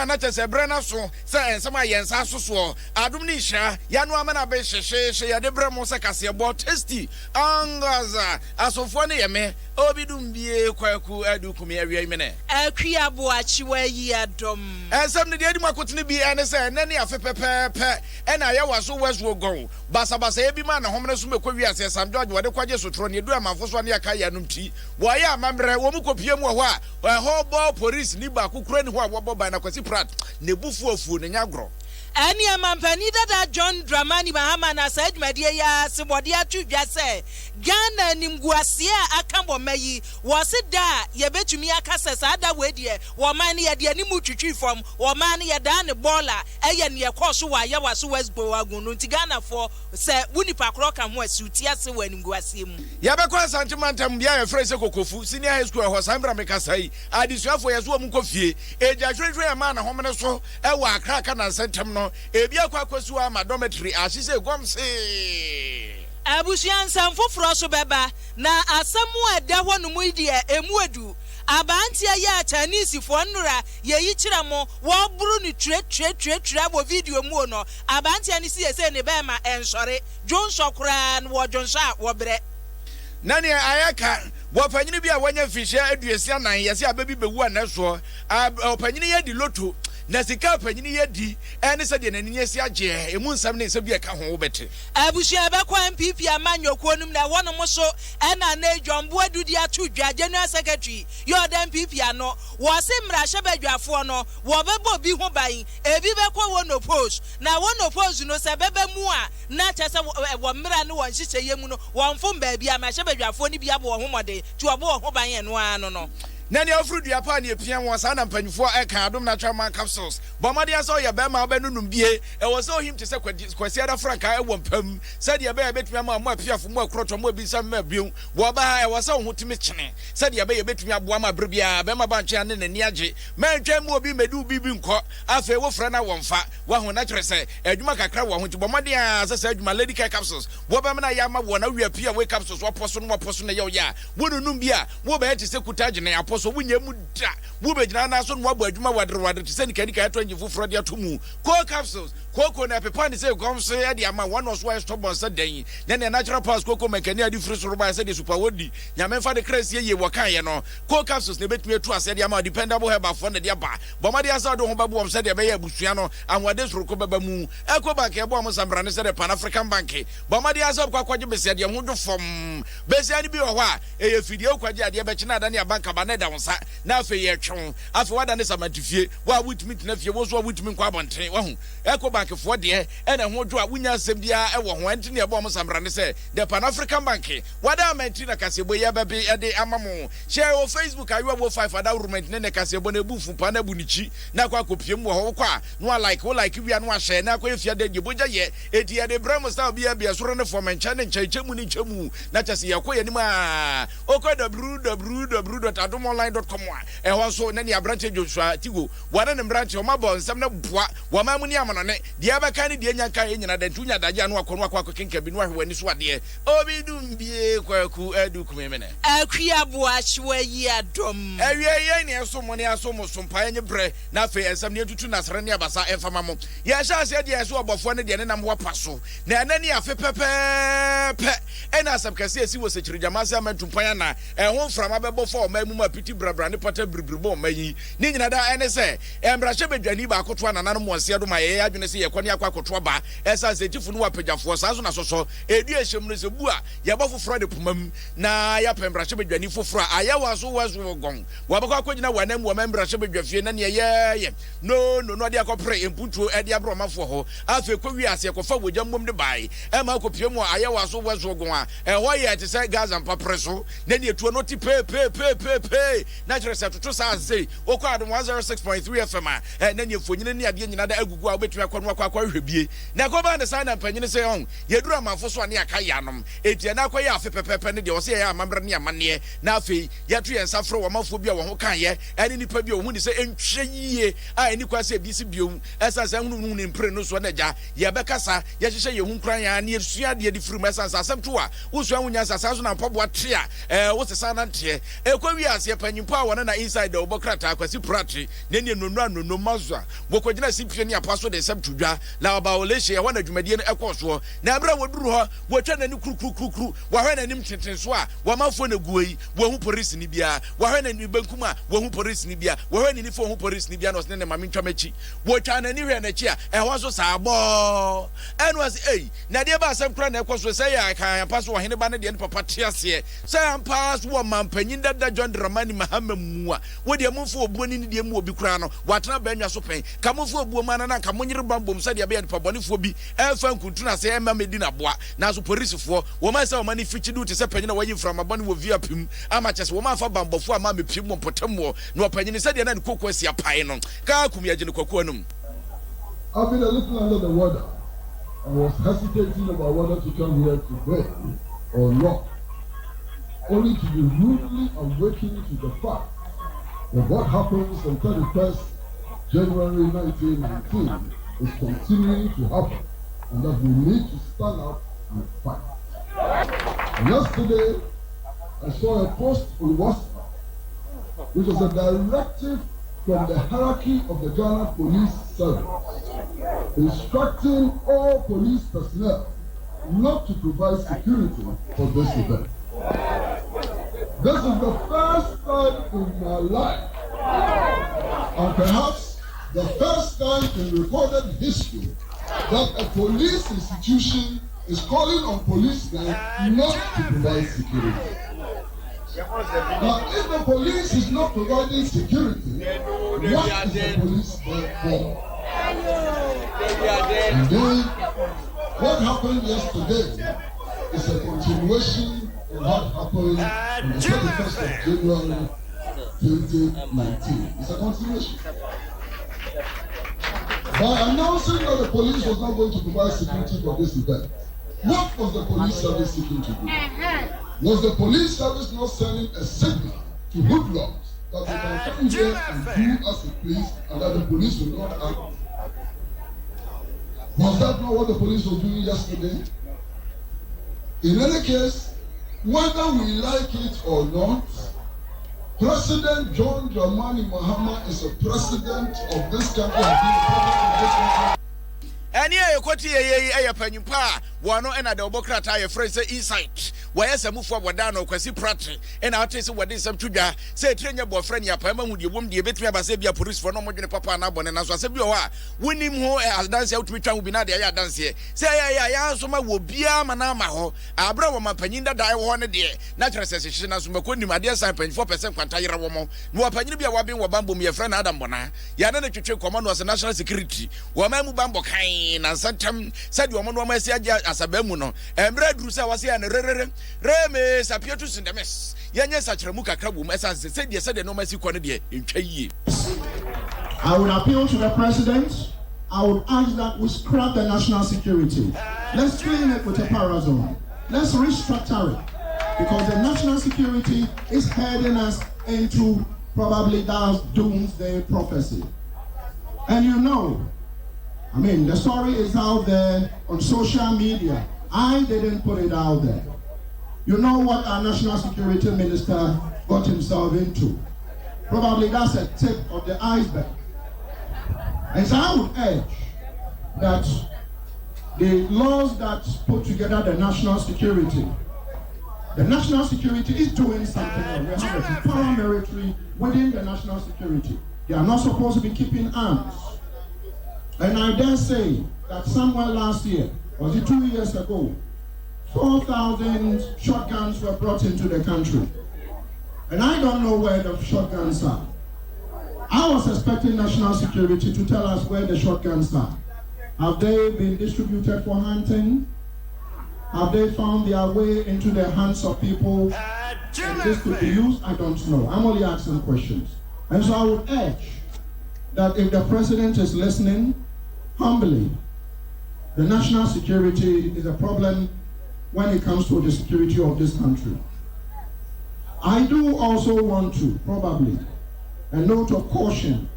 na chese brena so se ensema yensa soso adum ni hia ya no amana be hye ya de bremo se kase bo tasty angaza asofo ne yeme obidum bie kwaku adukum ya wi mene akua bo achiwa yi adom ensem ne de adi makotene bi ene se ne ne afepepepe ena ya waso waso gon basabasa ebi ma na homne so mekwa wi ase Sam George wode kwaje sotro ne edu amafo so ne aka ya no mti wo ya amamre wo mu kopie mu ho a ho bo police ni ba kokura ni ho a wo bo ba na kwasi prat ne bufu afuo ne nyagro ani amampani dada John Dramani Mahama na Saidmadie ya sebode atudwa se Ghana nimguase akambo mayi wo se da ye betumi akase sada wedie wo man ye de animu twitwi fom wo man ye da ne bola eye ne yekoso wa ye waso Westbo agunu nti Ghana for se wunipa kro ka ho asuti ase wa nimguase mu ya be kwa santimantam bia ye frese kokofu senior high school ho sambra mekasai adisuafo ye so mu kofie eja hwehwe ya ma na homne so e wa akra aka na sentem no ebi akwakosu ama dormitory asise gomse abusian sanfoforo so beba na asemu eda ho no mu die emuedu abantia ya Chinese fo nnura ye yi kiramo wo buru ni tre abo video mu no abantia ni se ne be ma ensore John Shokra no wo John Sha wo bre nani ayaka wopanyini bi a wanya fishe aduesi anan yesi ababi bewu anaso opanyini ye di loto na sika panyini ye di ene se de nani si age emu nsam ne se bi eka ho bete abusia be kwa MPP amanyoko num na wono mo so ena na edwambo adudi atudwa general secretary yo da MPP ano wo se mra hye badwafo no wo bebo bi ho ban ebi be kwa wono post na wono post no se bebe mu a na chese wo mra ne won hye yemu no won fom ba bi ama hye badwafo ni bi abo ho mode ti wo bo ho ban eno ano no nani afrudu ya pa ne epia won sa na mpanyfo eka adom natural man capsules bomade aso ya be ma obenunum bie e wo so him te se kwasi ada franka e wo mpam se de be betumi ama mo apiafo mo akroto mo bi sam ma biun wo ba e wo so ho timi kyene se de be betumi aboa ma brebia be ma ba nche ane nani age mentwa mu obi medu bibi nko afa wo fra na wo mfa wo ho natural se adwuma kakra wo ho ti bomade a se adwuma lady care capsules wo ba me na ya ma wo na wi apia we capsules wo poso no poso na ye wo ya wonunum bia wo ba te se kutaje na so wunya mu da wo begina na so no wabo adwuma wadre te se nika ya tonji fufuro de atomu co capsules koko na pepa ni se gomso ya de ama one was why stop on sadan na natural pass koko mekani adi free so roba se de super wodi nyame fa de crazy ye wokan ye no co capsules ne betumi etu ase de ama dependable herb for na de ba bomade asa do ho babo om se de be ya busua no anwade soro ko baba mu eko bank e bo am sambra ne se de Pan African Bank bomade asa kwakwaje bese de ho do fom bese ani bi ho a e ye fidie kwaje ade be kina da ne bank ba ne da wonsa na afi ye twon afi wada ne samantifie wa wutimi tena fie wo so wutimi kwa bonten wa hu eko bank fo de ena ho dwo a wunya asem dia e wo ho enti ne e bo mo samra ne se the Pan African Bank wada amenti na kasebo ye bebe e de amamu share o Facebook ayo wo 5 ada urment ne kasebo na bufu pa na bunichi na kwa kopiem wo ho kwa no like wo like wi anu ahye na kwa efia de boja ye eti ye de bramo style bia soro ne for mencha ne nchemu ni nchemu na chase ye kwa ye ni ma okwa www.adomonline.com e ho so na ni abranche Joshua Tigo wana ne branche o mabo nsam na bua wa mamu ni amanane de abaka ni de nyanka ye nyina de tunya daje anu akono akwa kenka bi no ahwe wani so ade obidum bie kwaku adukumemene akua bo ahwe yi adom awie ye ne so mo ne aso mo so mpa nye bre na fe ensam ne tutu na sare ne abasa enfama mo ye sha ase de so obofo ne de ne nam wo paso na anani afe pepe ena asam kase esi wo sekiri jamase amantumpan na ho mframa bebo fo o mamu ma piti brabra ne pata bribribo mayi ni nyina da ene se embrahye bedwani ba akoto anana mo ase do ma ye adwene se ye kwani akwa akoto ba esa setifu no wapagafo sa so na soso edu ehyem no se bua ye bo foforo de pomam na ya pembrahye bedwani foforo aya waso waso gon wabakwa kwagina wanam wo membrahye bedwafie na ne ye no de akopre emputuo e de abromafo ho afa kwowi ase kofa wojammom de bai e ma kopiemu aya waso waso gon a e ho ye te se Gaza mpapreso na ne etuo no ti pe na chere se toto sa sei okwa adom 106.3 FM na ne fonyine ne ade nyina da agugu a obetu akwa akwa hwebie na ko ba ne sa na mpanyine se on ye dura amafo so ane aka yanom etia na akwa ye afe pepepe ne de o se ye amamra ne amane na afi ye to ye nsafro wo mafo bia wo ho kan ye ane nipa bia wo hu ni se entwe yie a eni kwa se bi si biom esa hunu ne mpre no so na ja ye bekasa ye hyehye ye hu kran ya ne esua de di firim esa asem a wosua wonya sasa so na mpaboa tre a wo sesa na nte ekwa wi ase panyimpo a wona na inside the obokrata akwasi pratre ne ne no mazwa wo kogina sipie ne apaso de sabtudwa la ba olehye ya wana dwumadie no ekoso na abra woduru ho wo twa nani kru wa hwe nanim tentenso a wa mafo na guoi wo hu police ni bia wa hwe nani bankum a wo hu police ni bia wa hwe nani fo hu police ni bia no ne mame ntwa machi wo twa nani hwe na chi a ehwo so saabo enu as na de ba asem kra na ekoso say ya kan paso wo hene ba ne de papa tiase say am pass wo mampanyin dada John Dramani Mahama mu a wo de amfo obuoni ni de mu obi kra no watena ba nwa so pen kamofo obuo mana na kamonyere bambom say de be de pabonefo bi elfa nkuntuna say emma medina boa na so policefo wo ma say wo mani fichi du te say panyina wo yin from abone wo via pim ama chese wo ma fa bambofo ama me pim mo potam no panyini say de na kokko asia pai no ka kum ya gine kokko anum. I've been a little under the water. I was hesitating about whether to come here today or not, only to be rudely awakened to the fact that what happens on 31st January 1919 is continuing to happen, and that we need to stand up and fight. Yesterday, I saw a post on WhatsApp, which was a directive from the hierarchy of the Ghana Police Service, instructing all police personnel not to provide security for this event. This is the first time in my life, and perhaps the first time in recorded history, that a police institution is calling on policemen not to provide security. Now, if the police is not providing security, what is the police there for? And then, what happened yesterday is a continuation of what happened on the 31st of January 2019. It's a continuation. By announcing that the police was not going to provide security for this event, what was the police service seeking to do? Was the police service not sending a signal to hoodlums that they can come here and do as it please and that the police will not act? Was that not what the police was doing yesterday? In any case, whether we like it or not, President John Dramani Mahama is a president of this country and being president of this country. And here, Koti, a pennypa, one and the Obokrata, a phrase insight. Why as a move forward down or Quasi Pratt, and I'll tell you what is up to ya. Say, train your boyfriend, your payment with your woman, the bit me about Sabia police for no more than Papa and Abon, and as I said, you are winning more as dance out which I will be not the dance here. Say, I so my will be a manamaho, a brother, my peninda die 1 a day. Natural sensation as Makundi, my dear son, 4% quantire woman. No opinion be a wabbing or bamboo, your friend Adam Bona. Yana to check command was a national security. Woman Bambo Kain and Santam said, you want my say as a bemuno, and Red Rusa was here and Reme Sapietus in the mess. Yanya Satramuka Krabum, as I said, yes, said no mercy quantity in Chayi. I would appeal to the president. I would ask that we scrap the national security. Let's clean it with a parazone. Let's restructure it. Because the national security is heading us into probably that doomsday prophecy. And you know, I mean, the story is out there on social media. I didn't put it out there. You know what our national security minister got himself into. Probably that's a tip of the iceberg. And so I would urge that the laws that put together the national security is doing something. We have a paramilitary within the national security. They are not supposed to be keeping arms. And I dare say that somewhere last year, was it 2 years ago, 4,000 shotguns were brought into the country. And I don't know where the shotguns are. I was expecting national security to tell us where the shotguns are. Have they been distributed for hunting? Have they found their way into the hands of people and this could be used? I don't know. I'm only asking questions. And so I would urge that if the president is listening, humbly, the national security is a problem when it comes to the security of this country. I do also want to, probably, a note of caution.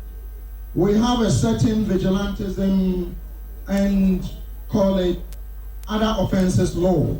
We have a certain vigilantism and call it other offenses law.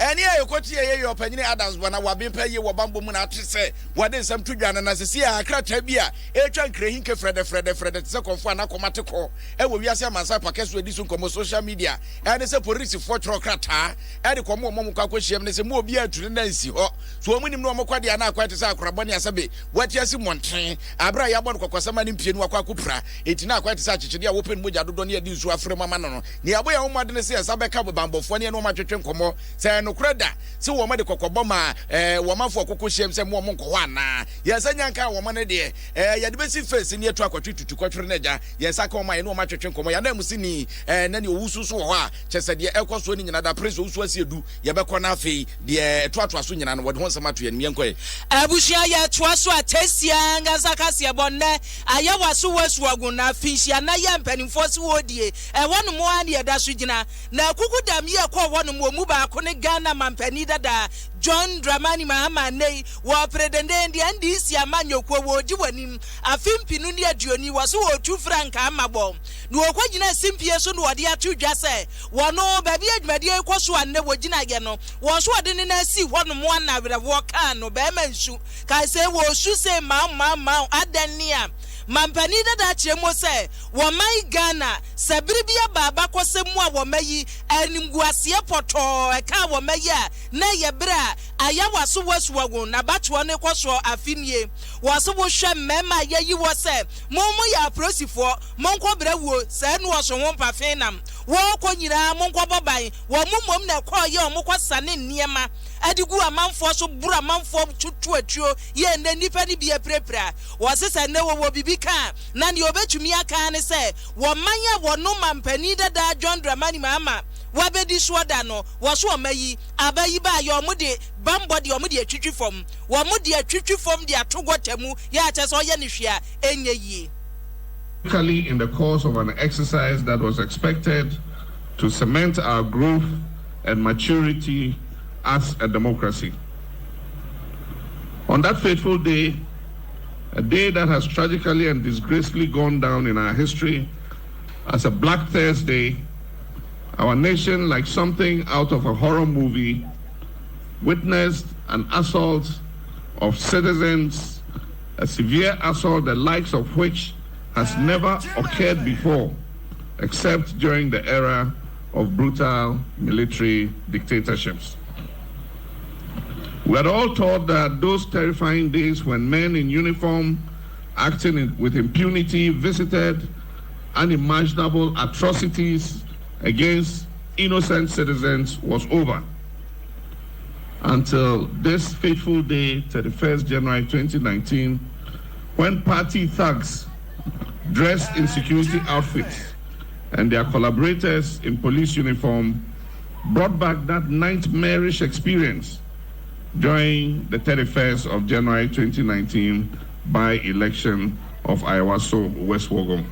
Any a quality your opinion Adams when I will be paying you Wabambo Munati say, what is some Tujan and as a sea, I crack Tabia, Echan Crehinke Fred, second for Anacomatiko, and we are some Masapa with this on social media, and it's a police for Trocata, and the Como Momuka, and more beer to the Nancy. So when you know Mokwadiana quite as a Crabania Sabi, what yes in one train, Abra Yabon Kwasaman in Pienwa Kupra, it's not quite such a open with Adonia Dizu Afrema Manano, near where Omadene says Sabeka Bambo, for no matter Como, say no credit. So woman the Kokoboma, woman for Kokushem, some woman Kowana, yes, and Yanka woman a dear, the best face in your truck or to Quatroneja, yes, I call my no matter Chenko, and then Musini, and then you Usuwa, just said the Elcos winning another prince who was you do, Yabakona the Twatwa swinging and what wants a matter in Yankwe. Abushia Twaswa Tessia, Gazakasia Bonne, Ayawasu was Waguna, Fish, and Nayam Penny Force Wodie, and one more near Dasujina. Now Kukudamia call one more Muba Konegana Mampenida da John Dramani Mahama Nay, wa Predende and this Yamanyo Kwo Juanim, a film Pinunia Johnny was 2 franc Amabo. No Quajina Simpiason, what dear 2 just say, one no baby at Media Quaswan, never Jinagano, was what didn't I see 1 I would have walked on no Bemensu, Kaise was say, Mam, Adania. Mampanida da chemo se wo mai Ghana sabribia baba kwasemu a wo mayi animguasie poto e ka wo mayi na ye bra ayawaso wasuwago na batwo ne kwaso afinie wo so wo hwe mema yayi wo se momo ya prosifo monko brewuo se no wo so ho mpafe nam wo konyira monko boban wo momom na kwa ye omokwasane niema adigu amanfo so buru amanfo tutu atuo ye nda nipa ni bia prepra wo sesa ne wo bibika na ne obetumi aka ne se wo manya wo no mampani dada John Dramani Mahama wabedi soda no wo so omayi abayi ba ye omude bambody omude atwitwi fom wo omude atwitwi fom de atogotemu ya che so ye ne hwea enye yi. In the course of an exercise that was expected to cement our growth and maturity as a democracy. On that fateful day, a day that has tragically and disgracefully gone down in our history as a Black Thursday, our nation, like something out of a horror movie, witnessed an assault of citizens, a severe assault the likes of which has never occurred before, except during the era of brutal military dictatorships. We are all taught that those terrifying days when men in uniform acting with impunity visited unimaginable atrocities against innocent citizens was over. Until this fateful day, 31st January 2019, when party thugs dressed in security outfits and their collaborators in police uniform brought back that nightmarish experience during the 31st of January 2019 by-election of Ayawaso West Wogom.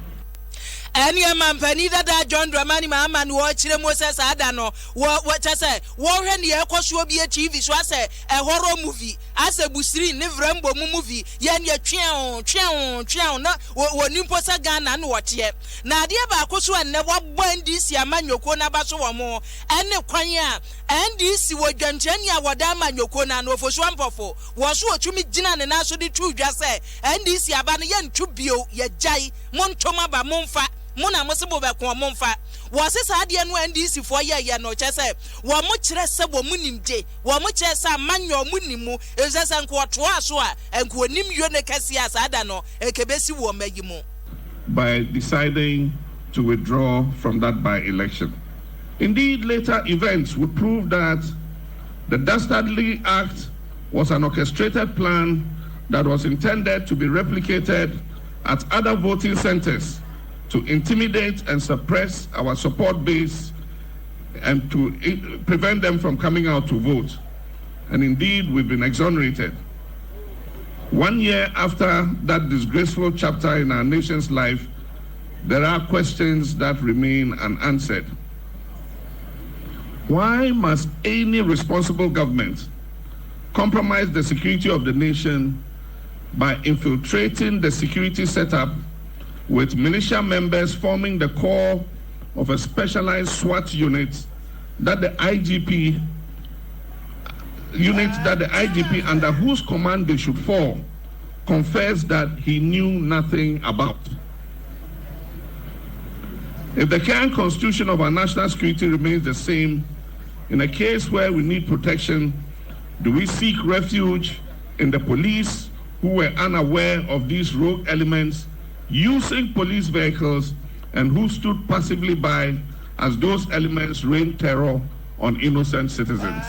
Any mampani that John Dramani Mahama and watch the Moses Adano, what I say, Warren the Equaso be a TV, so I say a horror movie, as a Busri, never movie, yan ya chow, not what Nimposa Ghana and what yet. Nadia Bacoso and never burn this Yaman Yokona Baso more, and the Quanya, and this was Gantania Wadama Yokona no for Swampofo, was what to me Jinan and also the truth just say, and this Yabanayan Tubio, Yajai, Montoma Monfa. Mona mosibo be kwa momfa wose saade no NDC fo ya no chese wo mo kire se wo munimde wo mo kire se amanyo munimu ezesa nko to aso a enko nim yo ne kase asada no ekebesi wo magimo by deciding to withdraw from that by-election. Indeed, later events would prove that the Dastardly Act was an orchestrated plan that was intended to be replicated at other voting centers to intimidate and suppress our support base and to prevent them from coming out to vote. And indeed, we've been exonerated. 1 year after that disgraceful chapter in our nation's life, there are questions that remain unanswered. Why must any responsible government compromise the security of the nation by infiltrating the security setup with militia members forming the core of a specialized SWAT unit that the IGP unit that the IGP under whose command they should fall confessed that he knew nothing about. If the current constitution of our national security remains the same, in a case where we need protection, do we seek refuge in the police who were unaware of these rogue elements using police vehicles and who stood passively by as those elements rained terror on innocent citizens?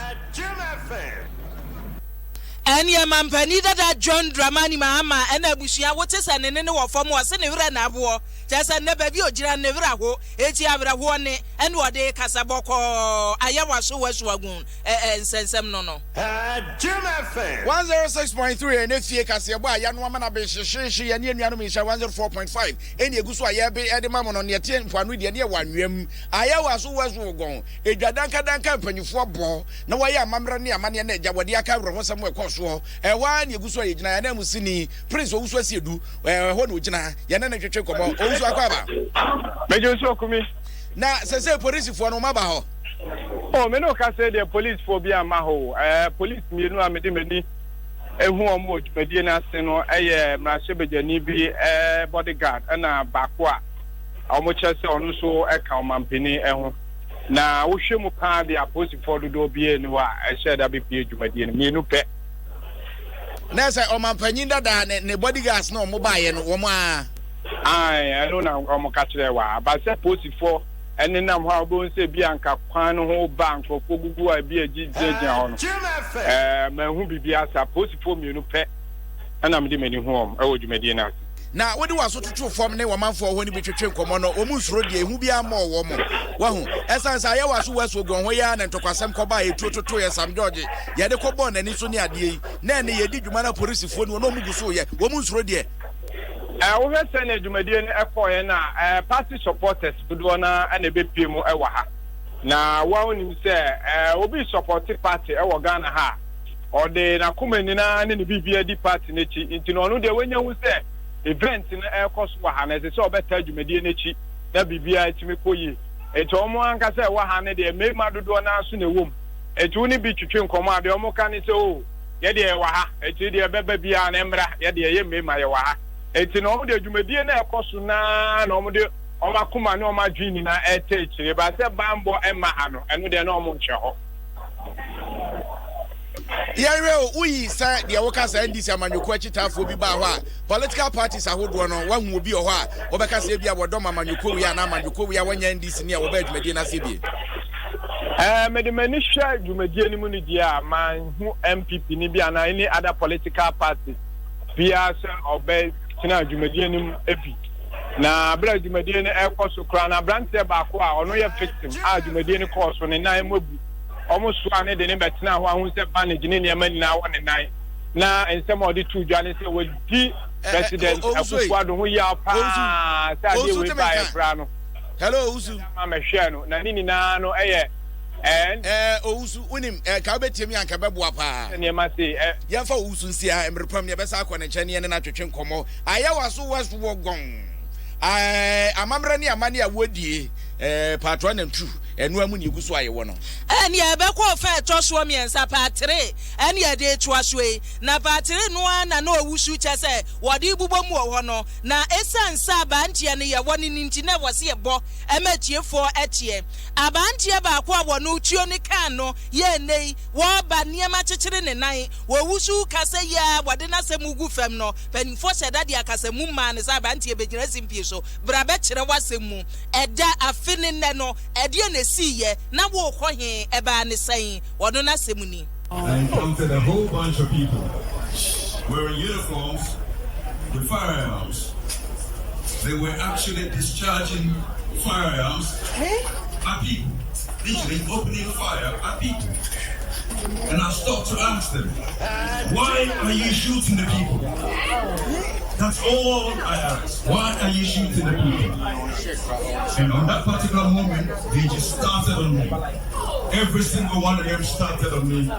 Any mampani that John Dramani Mahama and Abushia, what is an enemy of form was in Nabo, just a never view Jiran Nevraho, Etiabra one, and what they Casaboko, Ayawasu was Wagoon, and Sensem Nono. 106.3 and if you can see a young woman, she and Yanamisha 104.5, and you go so I have Edamon on your 10 for near 1 room. Ayawasu was Wagon, a Jadanka company for ball. No, I am Mamrania Mania Jawadiaka, somewhere. And one you go so you know, Musini, Prince also see you do, what would you know, Yanana check about also a cover. Major Sokumi. Now, say police for no mabaho. Oh, Meno can say the police for Bia Maho, police, you know, I'm a who are much Medina Seno, a Mashebejanibi, bodyguard, and a Bakwa. How much I saw also a Kaumampini. Now, we should move on the opposite for the Dobie and I said I'll be paid to Medina, me no pet. Nessa or Mampanyinda than the bodyguards no mobile and Oma. I don't know how much catch but suppose for and then I'm how going to say Bianca, Quan whole bank for Pogu, I be a GJ on. Who be supposed for me no pet, and I'm demanding home. I would Medina. Now, what do I so to form a woman for when you be trained common or almost road, who be a more woman? Well, as I was West will go away and took some coba, 2 years, some Georgia. Yet the cobon and it's only a day. Nanny, you did you man a police phone, no Muguso yet, woman's road yet. I will send a Jumadian Epoena, party supporters, Budwana, and a bit Pimo Ewaha. Now, one him say, will be supported party, our Ghana ha, or the Nakumanina and the BBD party, into no, the when you say. Events in the air cost Wahana, as it's all better you medianachi, that be via Timikoyi. A Tomo can say Wahana, they made Madonna soon a womb. It only be to train command, the Omokani so, Yadia Waha, a Tidia Baby and Embra, Yadia Yemi Mayawaha. It's in all the Jumediana Cosuna, no more Omakuma, no my dreaming at Tate, but a bambo and Mahano, and with their normal show. Yeah, we say the workers and this man you question for be bawa. Political parties are hold one will be or what? Obeka say be our doma man you call we are now man you call we are when you in this near Obed Medina City. Medimanisha, you may dear Munidia, man who MPP Nibia and any other political party. Pias or Bed, Tina, you may dear him epi. Now, Brad, you may dear air course to crown a branch bakwa or no your victim. You may dear course on a 9 will be. Almost one the name but now who said managing in your money now 1 and 9. Now and some of the 2 journalists will be president of squad who you are by a brano. Hello, Usu. I'm a shano, Nanini Nano, and Usu winning Cabetimi and Cababwapa. And you must say, Yafa Ususia and Repamia Besakon and Chenian and Atchin Como. I was who was gone. I am Amrani Amania Woody, part 1 and 2. And when you go so I want. And ya beko fair Joshua me and Sapatre, and ya de Twaswe, na patre no one and no wushu chase, what you bubo mo na esan sabanti and ya one in Intina was here bo, emetie for etie. Abantia ba kwa wano tionicano, ye nay, war ba near matching and night, where wushu kase ya, wadena se mugu femno, pen force that ya kase mumman is abantia beginning piso, brabetcha was a moon, edda a finning nano, edian see ye, now walk he eba ne saying, Wadona Semuni. I encountered a whole bunch of people wearing uniforms with firearms. They were actually discharging firearms at people, literally opening fire at people. And I stopped to ask them, why are you shooting the people? That's all I asked. Why are you shooting the people? And on that particular moment, they just started on me. Every single one of them started on me.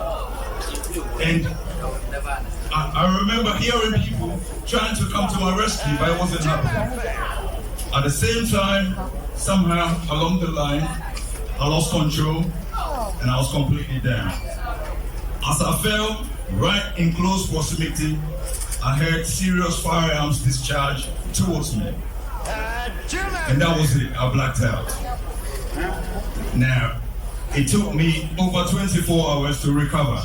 And I remember hearing people trying to come to my rescue, but it wasn't happening. At the same time, somehow along the line, I lost control and I was completely down. As I fell right in close proximity, I heard serious firearms discharge towards me. And that was it. I blacked out. Now, it took me over 24 hours to recover.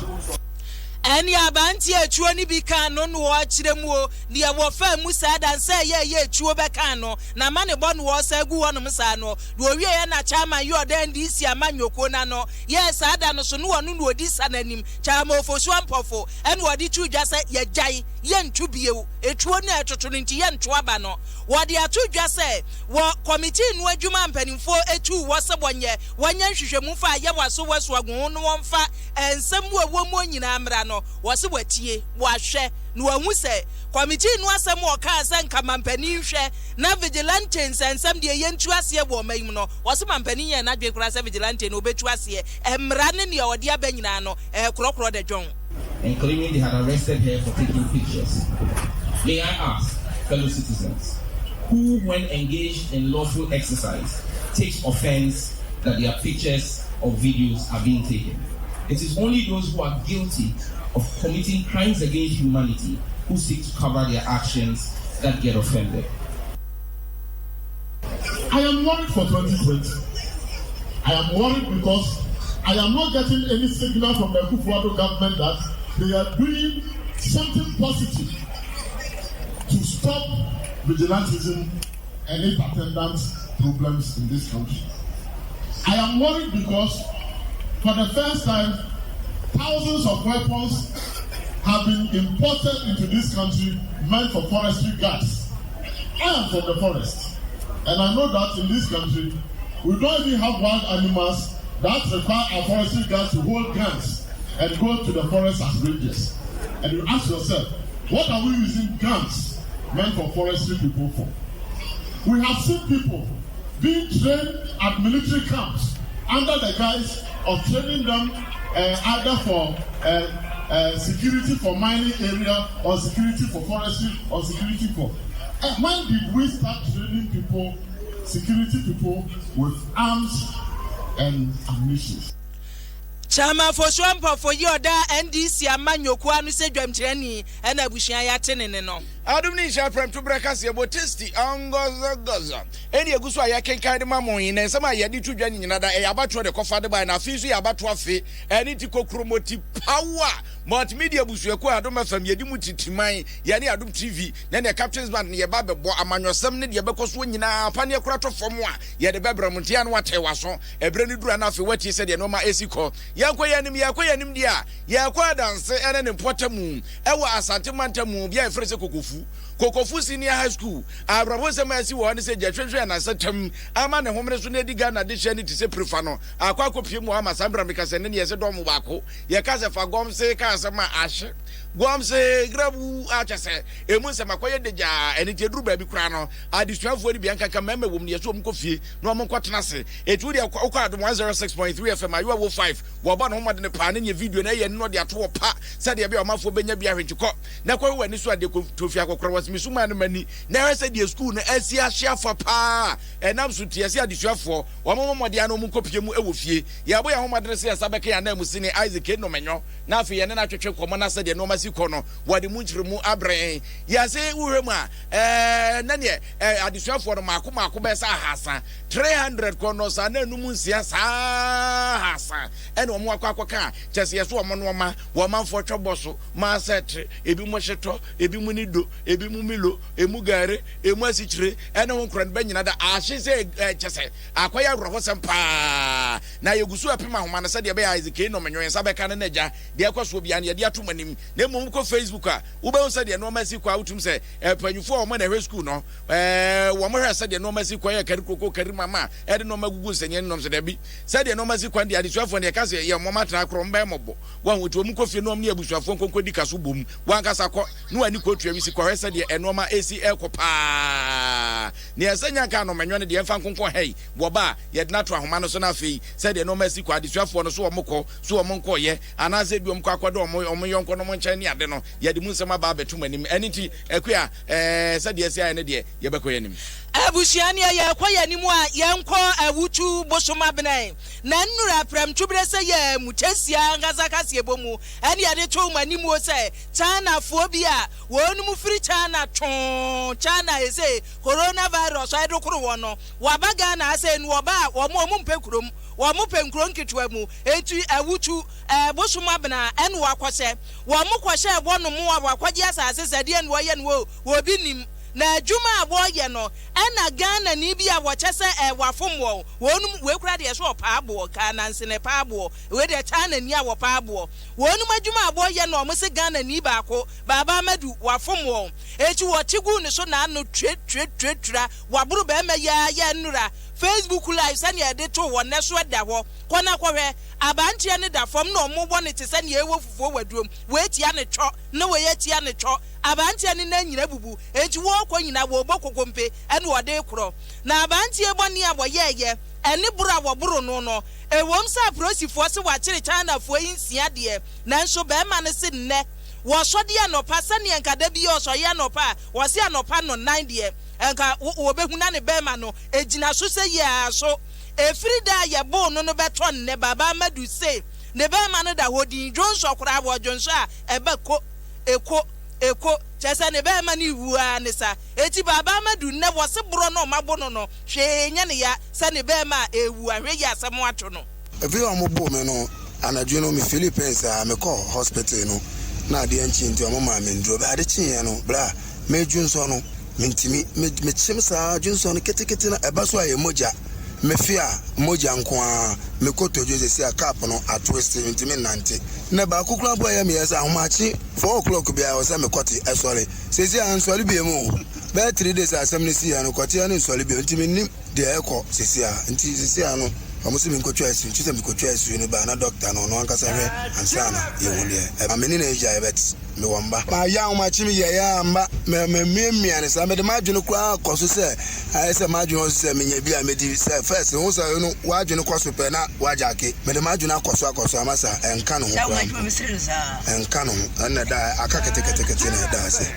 Any abanti echuo ni bikano no achiremu ni awofa mu sada say ye echuo bekano na mane bon wo sagu wonom sa no do wie ye na chama yo den di si amanyoko na no yes ada no so no wonu no odi sananim chama ofosu ampofo en wodi tudwa say ye jai ye ntu biewu echuo na etoto nti ye ntu aba no wodi atudwa say wo committee no adwuma mpanimfo etu wo sebonye wanya hwehwemu fa ye waso agun no wonfa ensem wo mu nyina amra no wase watie wahwe no wahu se committee no asem o ka se nka mampani hwe na vigilante ensem de yentu ase wo mayim no wase mampani ye na dwe kura se vigilante no betu ase emra ne ne odi abanyina no krokro de dwon and claiming they had arrested her for taking pictures. May I ask, fellow citizens, who when engaged in lawful exercise takes offense that their pictures or videos are being taken? It is only those who are guilty of committing crimes against humanity who seek to cover their actions that get offended. I am worried for 2020. I am worried because I am not getting any signal from the Akufo-Addo government that they are doing something positive to stop vigilantism and its attendant problems in this country. I am worried because for the first time, thousands of weapons have been imported into this country meant for forestry guards. I am from the forest, and I know that in this country, we don't even have wild animals that require our forestry guards to hold guns and go to the forest as rangers. And you ask yourself, what are we using guns meant for forestry people for? We have seen people being trained at military camps under the guise of training them either for security for mining area or security for forestry or security for. When did we start training people, security people, with arms and ammunition? Chama for swampa for yoda NDC amanyoko anu se dwamkyerani na abusuan ya tenene no Adumni sha prem to breakers ye botesti angoza eni eguso aya kenkan de mamon na nsema ye di tudwa nyina da e abato de kofa de ba na afi so ye abato afi eni ti kokromoti power multimedia busuako adom fam ye di mutitiman ye ne adom TV na ne captains band ye ba bebo amanyosem ne de bekoso nyina pa ne kura to fom a ye de bebram ntia no atewa so ebre ni dura na afi wati se de no ma esiko yakoyanim dia yakwa dance ene ne potamu ewa asante mantamu bia efrese kokofu senior high school abrabo semasi wo ne se jatwetwe na setem ama ne homre so na diga na de hye ti se prefa no akwa akopie mu ama sambra mekase ne ye se dom bako ye ka se fa gom se ka se ma ahye gom se grabu achese emu se makoye deja ene ti duru ba bi kura no adisuafo ni bianka ka mema wom ne ye so om kofie no om nkotena se etu de akwa adom 106.3 FM ayo wo 5 wo ba no homade ne pa ne video na ye no de ato pa se de bia omafo benya bia hwenchiko na kwa wani so ade tofia kokora misuma no mani na hwese de school no asi ahia fa pa enam so tiase adisuafo wo momode ana mu kopie mu ewo fie ya bo ya homade se sabeke ya na musi ne Isaac no menyo na afi ye na twetwe komo na se de no masi ko no wade mu nchiremu abren ya se wuhwemu a na ne adisuafo no mako be sa hasa 300 kono sa na numu nsia sa hasa ene wo mu akwakwaka chese ye so wo no ma wo manfo tweboso ma set ebi mo hyeto ebi mu nido ebi mu milo emu gare emu asichire ene ho nkran ba nyina da ahye se chese akoya roho sempa na yegusu apema homa na se de be Isaac no menyo sa be kan na ja de akwaso bia na de atomanim na emu ko Facebook a wo be se de no masi kwa utum se panyufo o mo na hwe school no wo mo hwe se de no masi kwa ya kari koko kari mama e de no magugu nsenye no se de bi se de no masi kwa de adisuafo ne ka se ye mo matra kro mba mobo wa hoto mu kofie no ne abusuafo konkodi kaso bom wa nkasa ko no ani ko tua wisi kwa hwe de enoma AC ekopa ne esanya ka no menyo ne de emfa nkonko hei wo ba ye de nato ahoma no so na afei se de enoma si kwa adisuafo no so wo mokọ so wo monko ye anaze bi omkọ akwado omo yonko no monche ne ade no ye de mu nsema ba betum anim eniti ekua se de esi aye ne de ye bekoye nim Abusiani ya kwa ya nimu a yenko awutu bosoma benai na nnura pram tubre se ye mutesia ngazaka siebomu ene ya de to manimu o se China phobia wonu mu firi China ton China ese coronavirus ai do kuro wono wabaga na ase nu oba wo mu mpekurom wo mu penkuro nketwa mu enti awutu bosoma bena ene wakose wo mu kwose wonu mu wakwaji asase sade ene wo ye no wo binim na juma aboye no ena Ghana ni bia wo chese wafomwo wonum we kura de so paabo ka nanse ne paabo we de China ni awo paabo wonum adwuma aboye no mo se Ghana ni baako baba Amadu wafomwo echi wo tigu ne so na no tra waburu be me ya nura Facebook live sani e de to wo ne so da ho kona kwwe abantie ne da fom no mo bo ne te sani e wo fufuo waduom we tia ne twa na we ye tia ne twa abantie ne na nyina bubu echi wo kwa nyina wo bokokompe ene wo de kro na abantie boni aboyeye ene bura wo buru no no ewom sa prosifo se wa kire China fo yinsia de na nso be ma ne se nne wo so de anopa sani enkada bi o so ye anopa wo se anopa no 9 de enka wo behuna ne be ma no ejina so se ye aso efiri da ye bo no no beto ne baba Amadu se ne be ma no da hodin jonso kora wo jonso a ebe ko eko chese ne be ma ni wua ne sa eti baba Amadu ne wo se bro no mabono no hwe nya ne ya se ne be ma ewu ahwe ya asemo ato no evi omo bo me no anadwo no me Philippines a me call hospital no na de anchi nti omo ma me ndro ba de chin no bra me junso no mentimi me chim sa junso no ketekete na eba so aye moja me fia moja nko me koto jose si a cap no atwist mentimi nante na ba kokura bo ya me yesa ahomachi 4 o'clock bia o se me koti esole sesi an sole bia mu be 3 days asem ne si ya no koti an sole bia mentimi nim de eko sesi a nti sesi a no amusi mi nkotwa asu chise mi nkotwa asu ni ba na doctor no no ankasa hwe ansana ye wole ameni na eja ebet me wamba ma ya ma chimi ye ya amba me ane sa me de madwene kwa koso se ai se madwene se me nya bi a me di se first wo sa no wadwene kwaso pe na wajake me de madwene akoso amasa enka no ho kwa enka no na da akakete na da se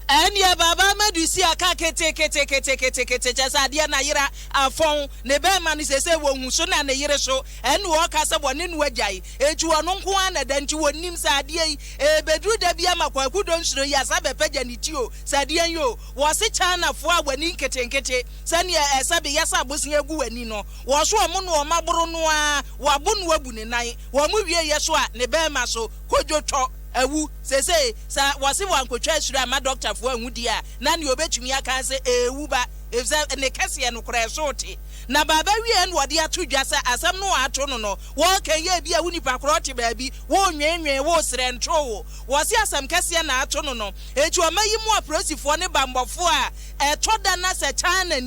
enya baba Amadu si aka kete chasa dia na yira afon ne be ma ni sese wo hu so na ne yire so enu o ka se bo ne nu agyan eju ono nko ana da nti wonim sa dia yi bedru da bia makwaku don suro ya sa be pagya ni ti o sa dia yo wo se China fo awani nkete sane esabe ya sa bosin egu wani no wo so omo no o maboro no a wabu no abu ne nan wo mu wie ye so a ne be ma so kodwotwo ewu sese sa wasi wankotwa asura ma doctor fo ahudi a na ne obetumi aka se ewu ba efza ne kase no kra sote na baba wie no wode atodwa se asam no ato no wo kan ye bia wuni pakrote ba bi wo nwenwen wo sere ntro wo wasi asam kase na ato no etu amayi mu aprosifo ne bambofo a etoda na se China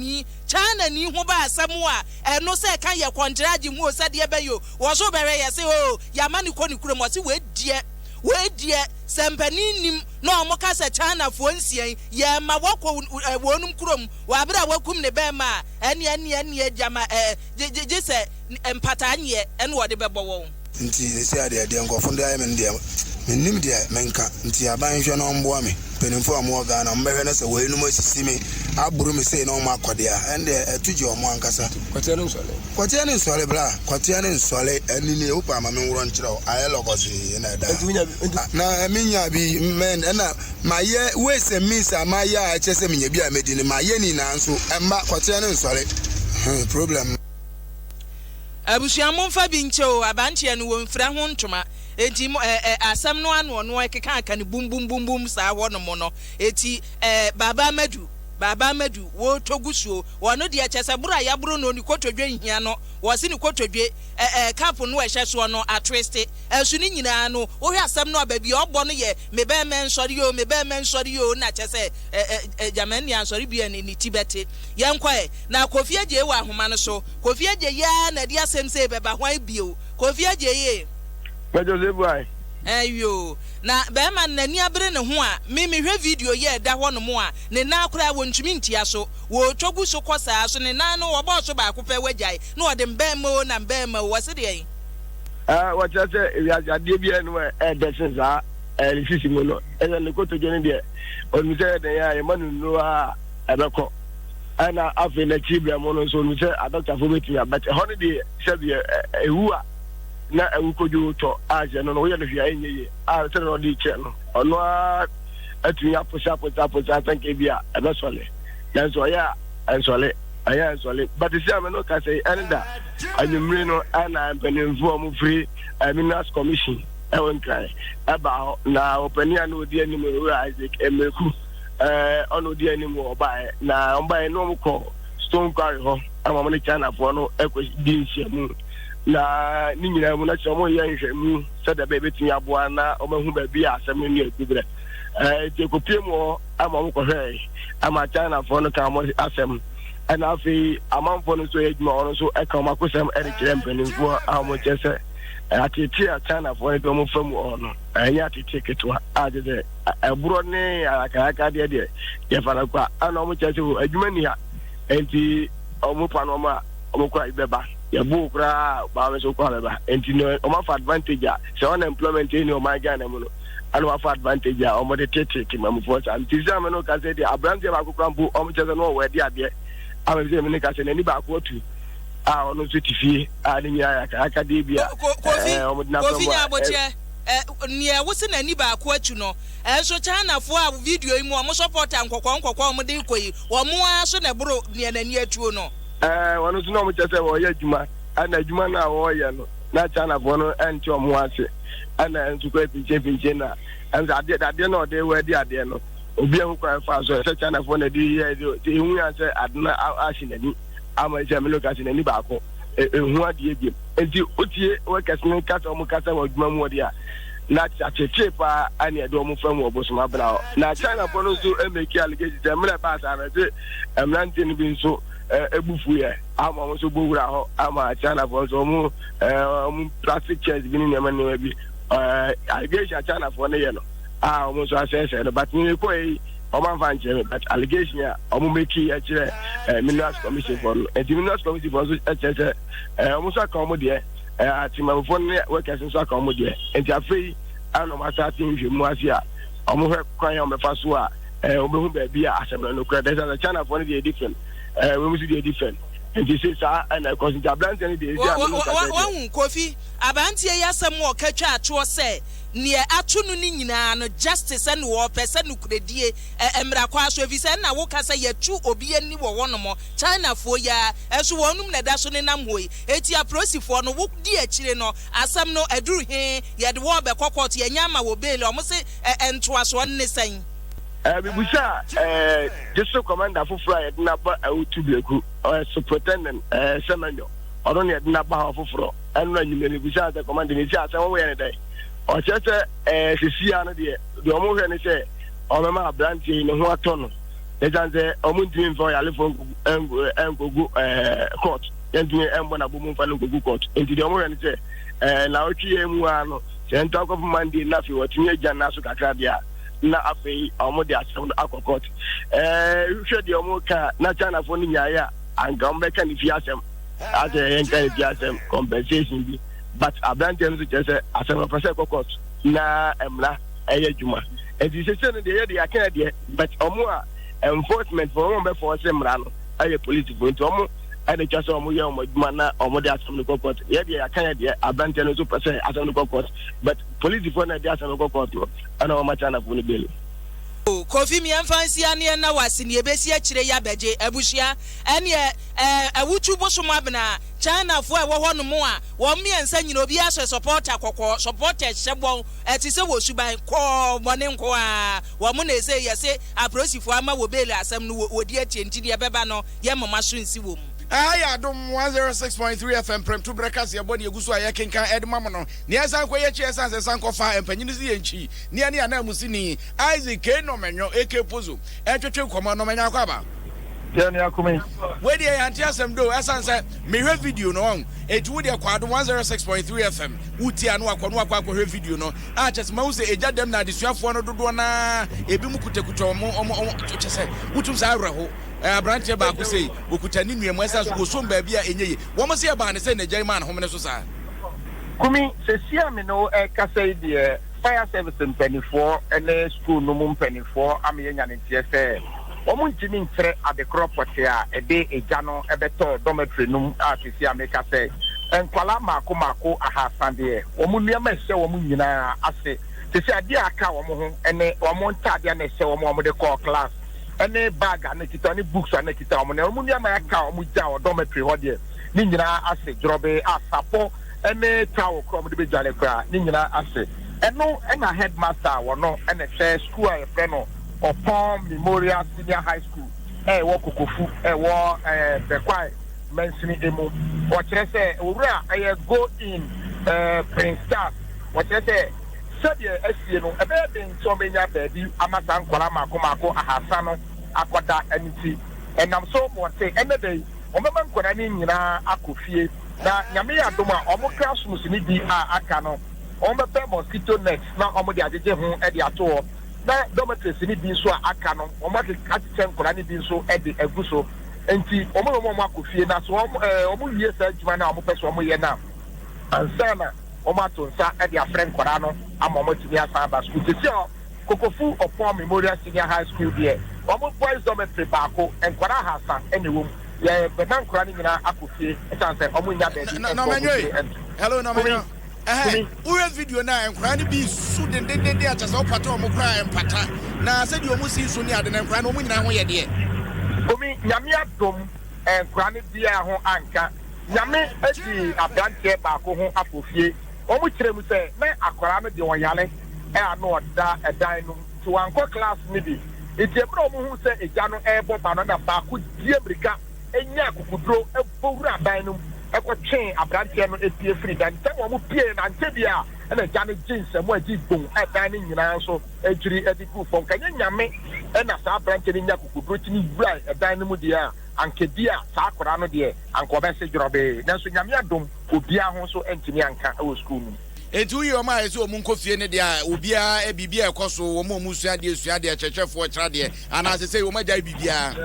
ni ho ba asam a eno se kan ye kontraji mu osade be yo wo so bere ye se o ya mani ko ni kurom wasi we die sempani nim no omoka se China fo nsien ye ma wokwo wonum kurom wa bra wakum ne be ma ene jama je se empata anye ene wode bebo wo nti ese ade nkofo ndo aye men de menim de menka nti aban hwe no mbo ame penimfo amu Ghana mbehwe na se we enum asisi me aburu me se no ma akode a ende etuje omo ankasa kwatia ne nsole bra kwatia ne nsole enini opa ma me woro nkyerɛ aye logosi na da na minya bi men na maye we se misa maye a kyese minya bi a medini maye ni na nso emba kwatia ne nsole problem abusuamon fa bi ncheo abanche no wo mfra ho ntoma enti asam no ano no ekeka aka ne bum sa wono mo no eti baba Amadu wo togusuo wono de achese bura ya buru no ni kotodwe nhia no wo se ni kotodwe cap no ehye so no atwiste asu ni nyina no wo hwe asam no aba bi obo no ye mebe men sori yo na chese jamani ansori bi ni tibete yenkwae na Kofi Agye wa ahoma no so Kofi Agye ya na dia asem se beba hwan bio Kofi Agye ye Joseph ai ayo na be man na ni abere ne ho a me hwe video ye da ho no mo a ne na akora wo ntumi ntia so wo twogu so kosa so ne na no wo bo so ba akopɛ wagyae na wo de mbema wo se de yi what you say ya de bia no desen za sisi mo no ele ne koto jeni de onu se de ya manu no a ebeko ana afi na chibia mono so mi say adoctor for meeting but holiday say be ewu a na ewu koju to aje no we no hia enye a say no di che no ono atunya pusa thank you bia e be sole na so ya ensole aya ensole but see am no ka say enda anyumre no ana mpanimfo o mu free minerals commission e won kai aba na opania no di anim Isaac Emeku ono di anim oba na oba no mko stone quarry ho ama mo China fo no di nsiamu na ni nyina mu na chomo ye nhwemu se da be betun aboa na o mahu ba bi asem ni akubre te ko piemo ama mo ko hwe ama China fo no ka mo asem ana afi amanfo no so ejuma ono so e ka ma ko sem e de kire mpanimfo amo chese atiti a China fo no mo famu ono anya atiti ketwa agede eburo ne aka de ye fara kwa ana mo chese ejuma ni ha enti omo pa no ma omo kwa ibeba ya bu kra ba we so kwa beba enti no omo fa advantage a se on employment ni o ma ga na mu no ana fa advantage a omo de tete ki mamu force anti zama no ka se de abrante ba kokra mbu omo chese no we de ade a we se me ne ka se ni ba ko tu a ono so tifie a ni nya aka de bia omo na fa mo nie wosi na ni ba ko atu no so China fo a video mu omo support ankokọ omo de koyi omo a so na bro nie na ni atuo no wono so no mo chese wo ya juma ana juma na wo ya no na China fo no enti omo ase ana entu ko pinche na anza ade no de we de ade no obi ehun kwa fa so se China fo na di ye de ehun ya se adna asinani ama se me lokasi na ni ba ko ehun ade bi enti otie we kasne kasa omo kasa wa juma mu de a na chacheche pa ani edo omo famu obosoma bra na China fo no so emeki allegation se me ba sa na se emrante ni bi so ebufu ye ama mo so gbowura ho ama China fo so mu plastic chairs bi ni nyama ni bi allegation China for ne no omo so asese no but ni ko e omo fan che but allegation ya omo meki ya kire minerals commission for no and minerals commission for so che omo so aka omo de ati ma fo ne workers so aka omo de and afei ano ma sa tin hwemu asia omo hwe kwan ya me fa so a omo hu ba bia asem no kra there's a China for ne different we must be different and this is and because the brand and the one Kofi abantie yasem wo katwa ato se ne atunu ni nyina no justice and wo person kredie emra kwa so vi se na wo kasa yatu obi ani wo wonomo China fo ya eso wonum na da so ne nam hoi eti aprosifo no wo di akire no asem no aduru he ye de wo be kokot ye nyama wo bele o mo se entoa so ne sen Bibusa district commander for Fry na ba utu bleku superintendent Semenyo odon ye na ba foforo enu anyime ni busa the commander ni si ase wo ye ne dai o chese sisia no de omo hwe ne se o mema abrantie ne ho atono e janze omo ntimi mfa ya lefo engogu court entimi embo na bomu mfa no gogu court enti de omo hwe ne se na otwi emu ano se enta ko mande na fi wotimi agya na so kakra bia na afei omo de asem akokot hwe de omo ka na China fo ni nyaaya anga omo ka ni fi asem ate yen ka ni fi asem compensation bi but abrantie no so chese asem pese kokot na emra eye juma e di se no de ye de aka de but omo a enforcement for omo be for se mra no aye police for nti omo ade chase omo ye omo juma na omo de asem kokot ye de aka de abrantie no so pese asem kokot but police for na de asem kokot no ana omo China fo ni bele Kofi mi amfansi ane na wasi ni ebesi akire ya beje abushia ene awutu bosomo abena China fo ewo ho no mo a wo miensa nyina obi aso support akokọ support ehebon etise wo suban ko mone nko a wo mo na ese yese aprosifo ama wo bele asem no wodi atienti de beba no ye mama so nsi wo mu Adom 106.3 FM Prem to breakers your body egusu aye kenkan edmam no ne asan ko ye chie sanse sanko fa empanyin si yenchi ne ane ana musini Isaac Enomenyo AK Pozo etwetwe koma no menya kwaba Jeni akumi we dey anti asem do asanse me hwe video no on etu de kwado 106.3 FM uti anu akono akwa hwe video no a chese ma use eja dem na desuafo no dodo na ebi mu kutekutwa omo chese utum sa awreho abrantie ba ko sei okutani nuemu esa so go som ba bia enyeye wo mo se ba ne se na Jerman homene so sa kumi se sia me no ka sei de fire service mpanifo ene school no mu mpanifo am ye nya ne tie se wɔn ntumi nkyerɛ adekorɔ pɔtɛ a ɛde egya no ɛbɛtɔ dormitory num a sisi ameka sɛ nkwala maako ahasan deɛ wɔn nneɛma ɛhyɛ wɔn nyinaa ase sisi adeɛ aka wɔn ho ɛne wɔn ntaadeɛ na ɛhyɛ wɔn de kɔɔ class ɛne bag a ne kita ne books a ne kita wɔn na wɔn nneɛma aka wɔn gya wɔ dormitory hɔ deɛ ne nyinaa ase dworɔbe asapɔ ɛne towel kora wɔn de bɛ dwale kora ne nyinaa ase ɛno ɛna headmaster wɔ no ɛna hyɛ school a yɛfrɛ no Upon Memorial Senior High School ɛwɔ kokofu ɛwɔ bɛkwae mɛnsini emu wɔkyerɛ sɛ owura ɛyɛ go in Prince Stars wɔkyerɛ sɛ sɛdeɛ asie no ɛbɛyɛ de nti ɔbɛnya baabi amasa nkɔla maako ahasa no akɔda ɛne ti ɛnam so wɔte ɛnɛ dɛ ɔmɛma nkɔla ne nyinaa akɔ fie na nyame yɛ adom a ɔmo classrooms ne bi a aka no ɔmɛpɛ mosquito net na ɔmo de agyegye ho ɛde ato hɔ na dormitories ni bi nso a aka no ɔmo akyekyɛ nkɔla ne bi nso ɛde agu so nti ɔmo akɔ fie na so ɔmo wie saa adwuma na ɔmo pɛ so ɔmo yɛ na ansa na ɔmo ato nsa ɛde afrɛ nkɔla no ama ɔmo tumi asan aba school tete hɔ kokofu Upon Memorial Senior High School deɛ ɔmo boys dormitory baako nkɔla ahasa ɛna ɛwɔ mu yɛ bɛta nkɔla ne nyinaa akɔ fie ɛsan sɛ ɔmo nya baabi hello uwe video na nkran bi su dendende acha so pata o mo kra empata na se di o mu si su ni ade na nkran o mu nyina ho ye de omi nyame adom nkran bi a ho anka nyame adi abrantie ba ko ho afofie o mu kire mu se na akora no de o yale ano oda edan no to anko class ni bi eti ebro o mu hu se eja no ebo ba no na ba ko die brika enya akukudro ebowura adan no ekotwen abrantie no epie free dan tem wo mu pie na ntebia na gya ne jeans mo agi bon edan ne nyina so ejiri ediku fon kanye nyame na sa abrantie ne nya kukudro tini wura edan no mu dia ankedia sa akora no de anko be se jorobe nanso nyame adom obia ho so entimi anka e school no etu yi o ma ese o mu nkofie ne de a obia e bibia ekoso wo mo musuade chechefo kyerade ana se o ma gya bibia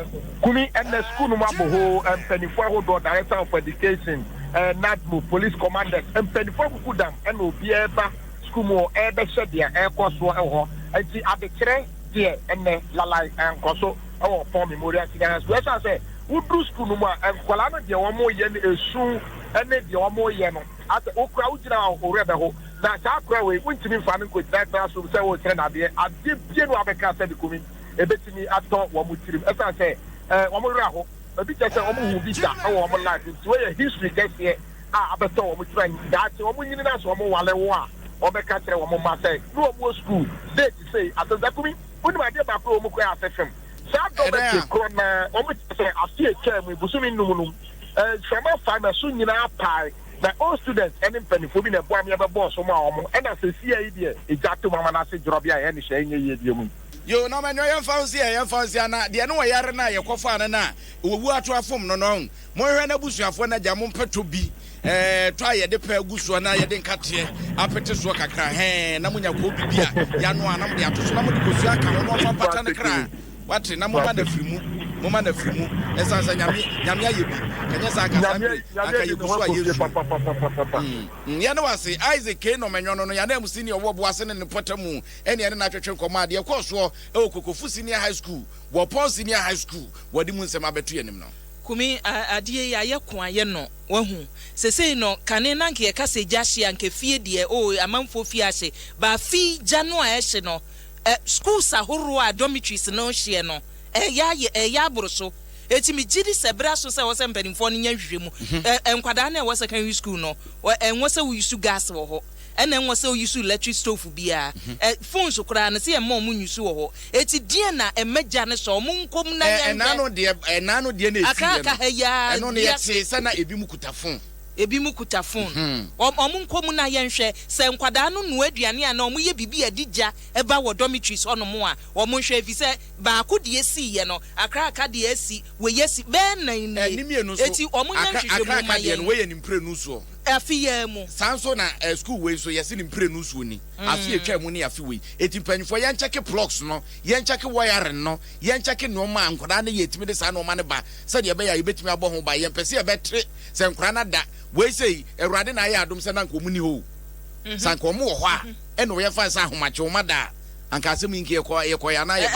kumi and school no maboho mpanifo ahodo director of education NADMO police commanders mpanifo kukudam and obia ba school mo e be hye de ekoso e ho enti abekere de enne lalai enkoso e wo Upon Memorial Senior School so say udru school no ma enkola no de wo mo ye ne esu ene de wo mo ye no ate okura ujina orebe ho na cha kura we wuntimi mfa ne ko director so say wo kire na de ade bie no abeka say de komi ebetimi ato wo mo tirim esa say wo mo ra ho ebi che say wo mo hu bi da wo mo life so we history get here abeto wo mo try that wo mo nyini na so wo mo wale wo a obeka kire wo mo ma say no mo school date say atza komi uni ma de ba ko wo mo ko afefem sa do be ko na wo mo say afie che mu busumi num shama find so nyina pai na all students any penifo bi na bo am ya be boss mo a omo e na se sia yi de ejato mama na se jorobia ye ne hye nye ye die mu yo na manyo ye fancy na de no yare na ye kofa na na owu ato afom no no mo hwe na busuafo na gya mo peto bi to aye de pa gusuo na ye de nkate apete so kakra na munya ko bibia ya no ana mo de ato so na mo de kosu aka ho no fa pata ne kra wate na mo ma na firimu esansa nyame aye bi kanya sa aka ye busu aye ya no wase Isaac no menyo no ya na mu senior wo bo ase ne potamu ene ene na twetwe nkoma de koso kokofu senior high school wo Upon Senior High School wodi mu nsem abeto yenim no kumi adie ya yeko aye no wahu sesei no kane na nke ka se gyashi anke fie de amanfo fie ahye ba fi jano a ehye no schools ahoro a dormitories no hye no ya aboroso etimi gidi sebra so se wo se mpanimfo no nya hwehwemu enkwada na wo secondary school no enwo se wo use gas wo ho ena enwo se wo use electric stove bia phones kura na se emma mu use wo ho eti die na emagya ne so mo nkom na ya enano de na efi aka ya eno ne yete se na ebi mu kuta phone omu nkomu na yenhwe se nkwada no no aduane a na omu ye bibi adigya eba wo dormitories onomo a omu hwe efi se ba ko de esi ye no aka de esi we yesi be nan ni eti omu nyanhwe mu ma ye no we ye ni mpre nu so afiye mu sanso na school we so yesi ni mpre nu so ni afi etwa mu ni afi we eti panfo ye ncheke plugs no ye ncheke wire no ye ncheke no ma nkwada na ye timi de sa no ma ne ba se de be ya ye betimi abo ho ba ye mpese ye betre se nkwada na da we say erade na ya adom se na nkomu ni ho sankomu wo ho a eno ye fa sa ahomache wo mada anka asem nke ye ya na ye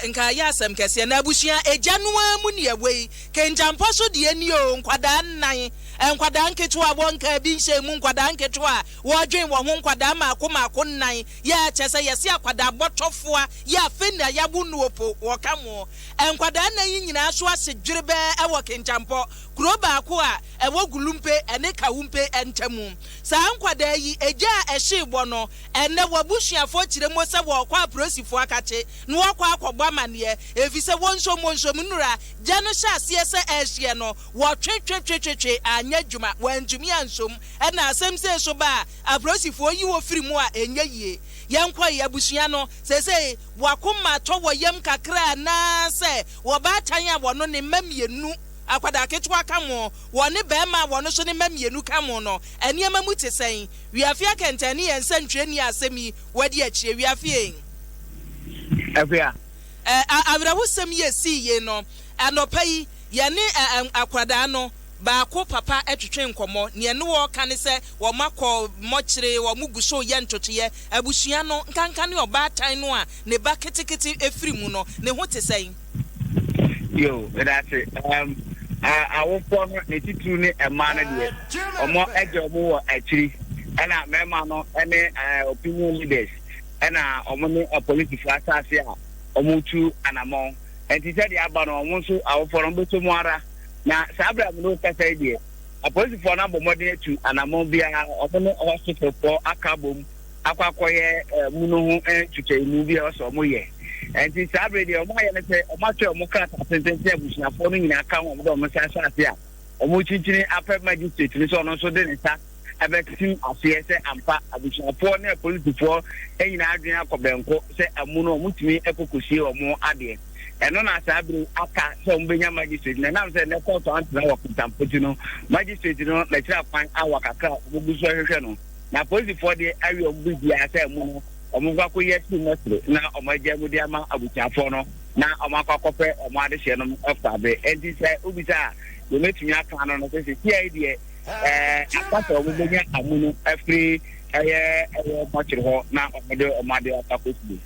nka ya asem kese na abusua eja no amu ne yewei kenjampo so de ani o nkwada nnan nkwada nketewa wonka bi nhyɛ mu nkwada nketewa wɔdwen wɔ ho nkwada maako nnan ya kyese yesi akwada bɔtɔfoa ya fena ya bu no opo wɔka mo nkwada nnan yi nyina so asegwerebe ɛwɔ kenjampo kuro baako a ɛwɔ gulumpe ɛne kawumpe ɛntamu saa nkwada yi eja ɛhye bɔ no ɛnɛ wabusuafo kyire mo sɛ wɔkɔ aprosifo akache no wɔkɔ akɔbɔ amane efise wonso nura gya no hyɛ aseɛ sɛ ɛhye no wɔtwetwetwetwe anya dwuma wantumi ansom ɛna asɛm sɛ so ba aprosifo yi wɔ firi mu a ɛnya yie yɛnkɔ yabusua no sɛsɛ wakoma tɔ wɔ yam kakra na sɛ wɔbaatan a wɔno ne mamienu akwada ketewa kamo wone bema wono so ne mamienu kamo no eniema mu tesɛn wiafia kentani yensa ntwani asemi wadi akire wiafie afia awrawo sem yesi ye no anopai ye ne akwada no baako papa etwetwe nkomo ne ne wo ka ne sɛ wo makɔ mokyere wo muguso ye ntotoye abusua no nkanka ne obaatan no a ne ba ketekete efiri mu no ne ho tesɛn yo that's it awo pon ne titu ne ema na de omo eje omo wo akiri ena mema no ene opinion leaders ena omo ne political asase a omo tu anamon enti se de aba no omo so awo pon beto mu ara na sabra mu no kasa de apolitical na bomode tu anamon bia omo ne hospital for akabom akwakoye mu no ho twetwe mu bia o so omo ye enti sabre de omo ye ne se omo atwe omo kata sentence abusuafo no nyina aka ho omo omo sasa ase a omo chinchini apɛ magistrate ni so no so de ne sa abetim ase se ampa abusuafo ne politifo enyina adwen akɔbenko se amu no omo tumi ekokosie omo ade eno na sabre aka se omo benya magistrate na nam se ne court antena wɔ Kintampoti no magistrate no na kira kwan awa kakra omo buso hwehwɛ no na politifo de awi omo bi ase amu no omugwa ko yesi mesre na omajamu dia ma abuchafo no na omakwakope omadehye no afabe enti se obisa yo metumi aka no no se tie die akata omubenya amunu afri eye mochire ho na omade atakosi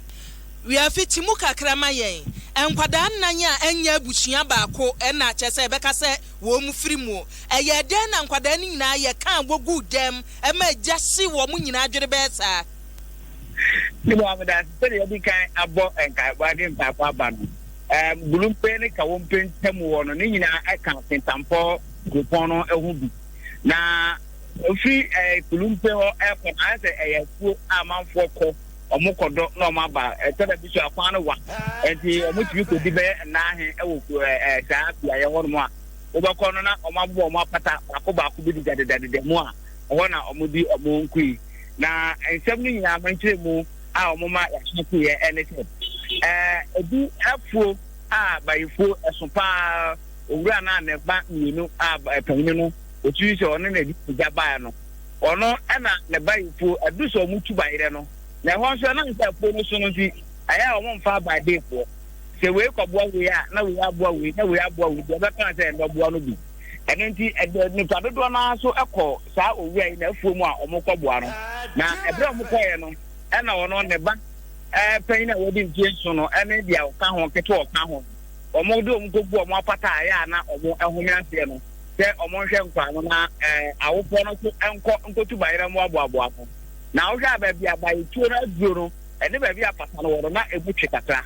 we afiti mu kakra ma yen enkwada nnan a enya abusua baako na kyese beka se wo mu firi mu eye den na nkwada ni nyina ye kan gogu dem ma gyasi wo mu nyina adwere besa ni mo amada se ya bi kan abo enka ba de mpapa ba no gulumpe ne ka wompe ntem wo no ni nyina aka Kintampo grupon no ehu bi na ofi gulumpe ho ekon ase eyafu amanfo ko omukodo na omaba television akwan no wa enti omutumi ko di be na he ewo saa bia ye ho no a obakọ no na omabo omapata akoba ko bi di dadadade mu a ho na omudi omonkui na ensem ni nyina manchire mu a omoma yahyeku ye enese ebi afuo a bayifo esopa owura na ne ba nyinu a panyin no otu se ono na di jaba no ono na ne bayifo aduso mutu bayire no na ho so na nsa po no so no ti aya omomfa ba defo se we koboa we a na we aboa we na we aboa we de ba kan se ndo boa no bi enenti ni padodo na so ekọ saa owura yi na afuo mu a omokọboa no na ebre omokoye no na ono ne ba panyin na wodi ntie so no ene dia ka ho keto o ka ho omodo omkobu omo apata aya na omo ehome ase no se omo hwe nkwa no na awofo no so nkotu bayira mu aboabo afo na wo hwa ba bia bayi tuo na duo no ene ba bia pata no wo na ebutwe katra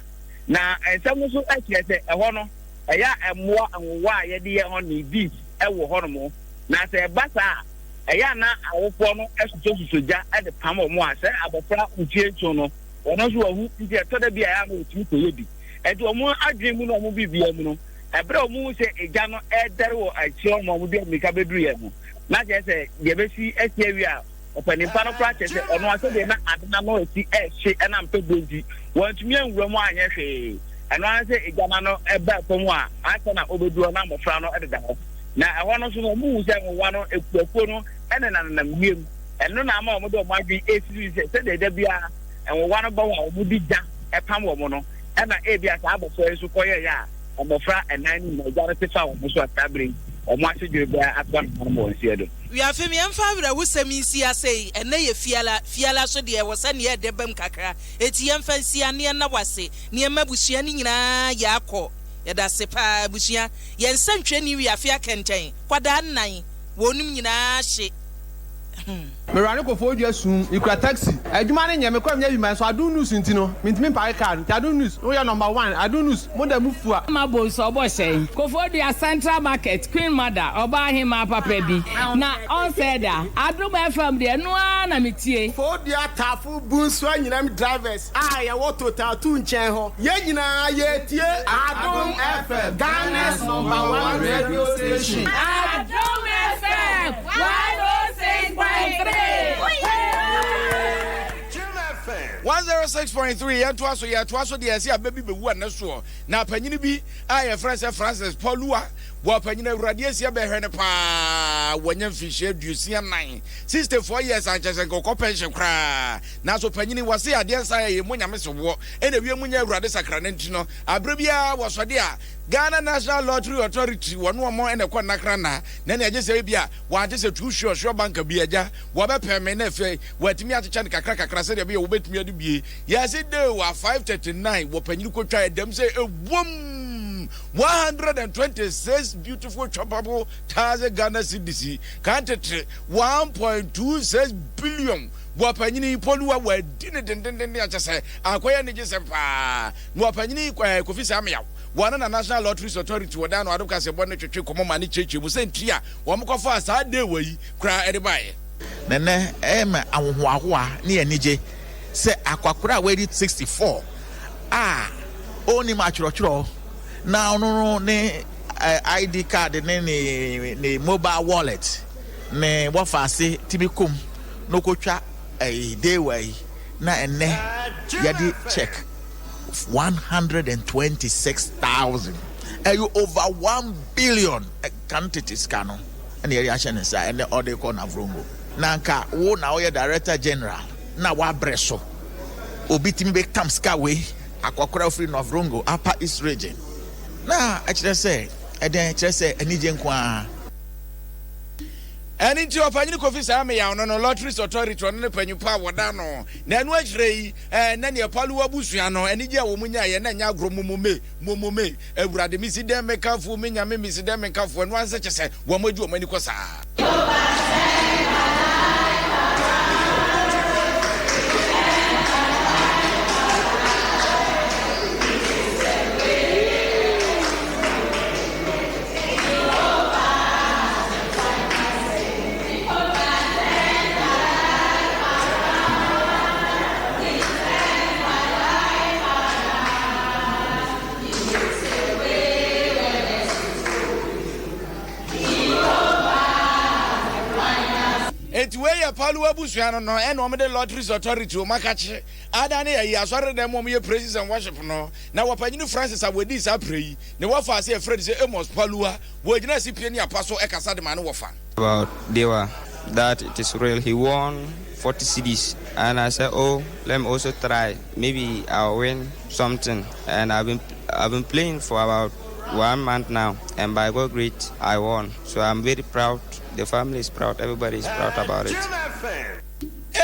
na ensem so akiese eho no eya emoa anwowa a yede ye ho ni beef ewo ho no mo na se basa eya na awofo no esusoja ede pam omo a se abofra utie ncho no ono so wahu nti etoda bia ya no otimi ko yebi edo omo adwen mu no omo bibia mu no ebre omo se eja no edere wo achi omo omo bia mika bedru ye mu na je se ye besi esi awi a opani pa no practice ono ase de na adena no eti ehye na mpedonti wantumi anwura mu anye hwe eno ase eja no eba pomu a ase na obedu na mofra no ededa ho na ehọ no so no mu se nwa no ekuakuo no ene na namiem eno na ama omo de omo adwi esiri se de bia enwa no ba wa omo di ja epam wo mo no ena e bia sa abofo eso koye ya abofra enan ni na ja no tefa omo so atabere ɔmo asedwere bia atwa no mo nsia do we are femi emfa wura wusemi nsia sei ene ye fiala so de wo se ne ye debam kakra eti emfa nsia ne na wase ne mabusua ni nyina ya akọ yɛda se pa busua yɛnsantwe ni wi afia kɛntɛn kwada nnan wonum nyinaa hye Merane ko fo dua sum ikura taxi adwuma ne nyame kwam nya bi man so adu news ntino mintimi pa card adu news we number 1 adu news mo da mufua mabo so bo sei ko fo dua Central Market Queen Mother oba hima papa bi na on said that adu my from there no na metie fo dua tafu bunso nyinam drivers ya wo total tu nchen ho ye nyina ye tie Adum FM Ghana's number 1 radio station Adum FM 106.3 yɛtoa so deɛ ɛsɛ a bɛbi bɛwu a ne soɔ na panyini bi a yɛfrɛ sɛ Francis Paulua wɔ panyini awurade asia bɛhwɛ ne paa wɔnyɛ mfihyia 29 64 years ankyɛsɛ nkɔkɔ pension koraa nanso panyini wɔse adeɛ nsa yɛ mu nyame soboɔ ɛna wie mu nya awurade sakra ne nti no abrɛ biara wɔsɔde a Ghana National Lottery Authority wɔn wɔn ɛna kɔ nakra na ne agye sɛ bi a wɔagye sɛ tu sure bank bi agya wɔbɛpɛ me na afei wɔatumi akyekyɛ ne kakra sɛ deɛ bi wɔbɛtumi ade bie yɛse de wa 539 wɔ panyini kɔtwa ɛdɛm sɛ ɛwom 126 beautiful choppable 1000 Ghana cedis kantete 1.26 billion wapanyini Paulua wadine dendende akyese akoya ne gye pa wapanyini Kofi Samuel wana na National Lottery Authority wada no adoka se bɔ ne twetwe komo ma ne cheche mu sentri a wo mkɔfa saa de wayi kra edibae nene ema ahohoahoa ne anigye se akwakora wadi 64 oni ma chorɔchorɔ na ono ne ID card ne mobile wallet ne wafase tibikum no kotwa day way na ene yadi check 126,000 you over 1 billion quantities kano and the reaction is and the other corner of Rongo nanka wo na oya director general na wa breso obitimi be come skaway akwakora free of Rongo upper east region na actually say anije nkwa Any to opinion Kofi Samuel no Lottery Authority on the Penupa Wadano, Nanu Ajrei, and Nanya Palua Busiano, and Nidia Womunya, and Nanya Gromumume, Mumume, Ebradimisi Demeka for Minya Miss Demeka for one such as Wamojo Menikosa. Where Palua Busiano no and the Lottery Authority Makache Adani Yasore them your praises and worship no now Wapanu Francis I would this I pray the wafa say Fred say Amos Palua would not see Penny Apostle Ekasa the man wafa about Dewa that it is real he won 40 CDs and I said oh let me also try maybe I'll win something and I've been playing for about 1 month now and by God great I won so I'm very proud. The family is proud. Everybody is proud about it.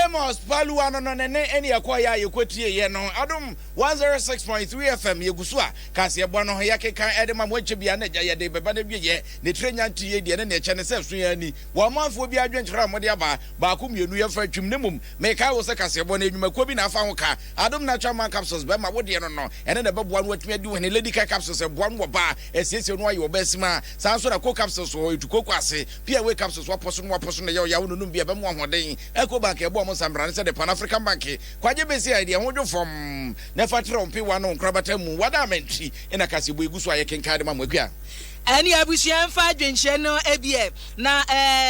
Amos Palua no any akwaya yekotie ye no Adum 106.3 FM yegusua kasi ebo no yake kan edema mwache bia na gya de beba na biye ne trenya ntie de ne che ne sefso yani wo manfo bi adwenkyera mo de aba ba ko mienu ye fa twum ne mum me kai wo se kasi ebo na edwuma ko bi na afa ho ka Adum natural man capsules be ma wo de no no ene ne beboa no watumi adi woni lady kai capsules eboa no ba esiesie no aye obasima sanso na ko capsules wo etukoko ase pia we capsules wo poso ne ya wo no bia be mo ahoden Eco Bank ebo mo sambrane se the Pan African Bank kwaje besi idea hojo from nefa trompi wano nkrabata mu wada mentri ina kasi bo eguso aye kenkade ma mwakua ani abusian fa dwenhye no ebie na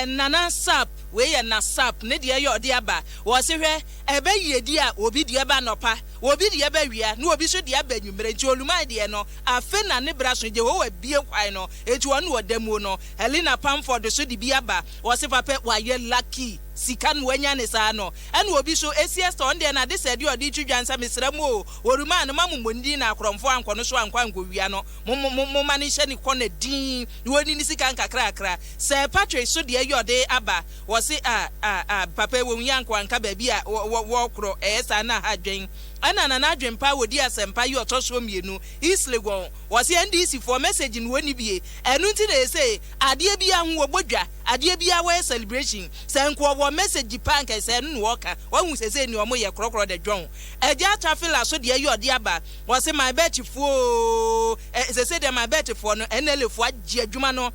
nana sap we ye na sap ne de ye ode aba wo se hwe ebe yedi a obi de aba nopa obi de aba wia na obi so de aba nwumre nti oluma de no afe na ne bra so je wo wa bie kwai no eti wo no wadamu no Helena Pamford so de bi aba wo se papa wa ye lucky sika no wanya ne saa no ene obi so ACS on de na de said you di twidwansa mesra mu o oruma no mamumondi na akromfo anko no so anko wia no mo mani hye ne kɔ na din woni ni sika nkakra Sir Patrick so de yode aba wo se papa wo nyanko anka ba bi a wo kro esa na hadwen ana na adwen pa wodi asempa yi otoso mienu Islegon wo se NDC for message ni woni bie enu nti na say ade bia ho obodwa ade bia wo celebration senko wo message pa nka se no wo ka wo se ni omo ye krokro de dwon eja trafila so de yode aba wo se my bet fo se de my bet fo no NL fo agye adwuma no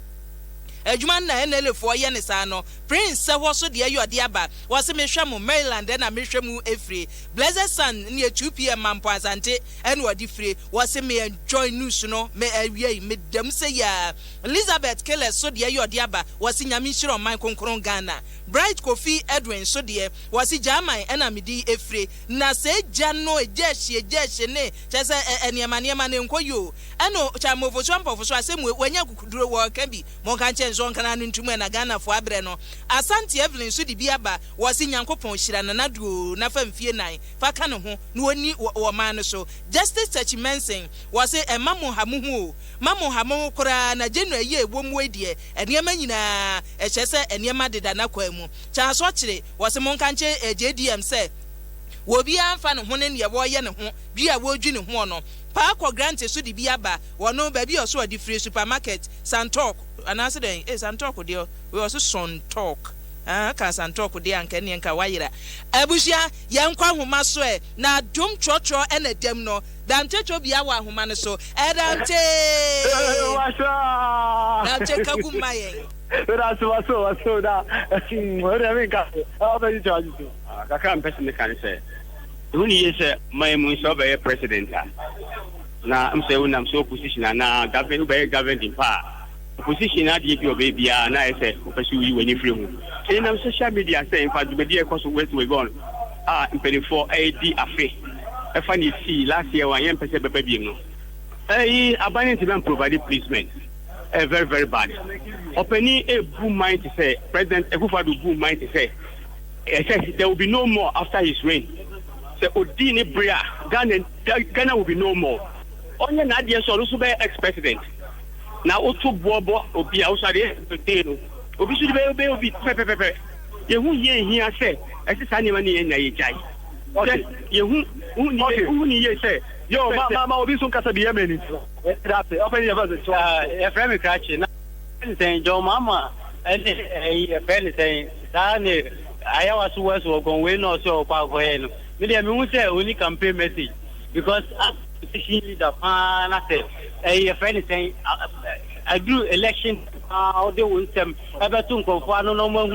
adwuma na NL fo ye ne sa no Prince se ho so de yode aba wo se mehwe mu Maryland na mehwe mu Efre Blessed Sun ni 2 PM mampo asante ene wodi free wo se me enjoy news no me awie me dem se ya Elizabeth Keller so de yode aba wo se nyame hiro man konkron Ghana Bright Kofi Edwin so de wo se German ena medi Efre na se gya no eje ne chese eniema ne nkoyo eno cha mofo so ampofo so asemu wanya kukuduro wo kan bi mo kan chen so kan anu ntumu na Ghana fo abre no Asante Evelyn so de biaba wo se Nyankopon hira na naduo na famfie nan fa ka ne ho na oni wo man no so Justice Church Mensen wo se emamu hamu kora na January ye womu edie eniema nyina echese eniema deda na kwamu cha so kire wo se mon kanche JDM se wo bia amfa ne ho ne ye wo ye ne ho bia wo dwu ne ho no pa ko grant so de biaba wo no ba bi oso di free supermarket Santalk anase den Santalk de we also Santalk ka Santalk de anka ne nka wayira abusia ye nkwa homa so na dum trotro ena dem no dante cho bia wa homa ne so dante dante kaguma ye so da ore me ka ba ji charge so kaka mpese kan say huni yese my mun so be president na am say unam so position na government be government in power position na dey bi obia na say opesi wi wani free hu in social media say in fact be dey cause west we gone impede for AD afe e fa ni see last year one yem pese bebe bi no abandon to provide placement very very bad openi a boom mind to say president Akufo-Addo boom mind to say there will be no more after his reign. So Odini Bria, Ghana will be no more. Only Nadia Solusu be ex-president. Now Otu Bobo Obi outside the Obi should be pepe. You here say, as is anyone in Najai. You say, yo, Mama Obi Sun Casa be a minute. That's it. Open your verse. A friend catching. Saying, Joe Mama, and a friend saying, I was going win or so about when we say only campaign message because leader a friend saying I do election how they will them ever to go no more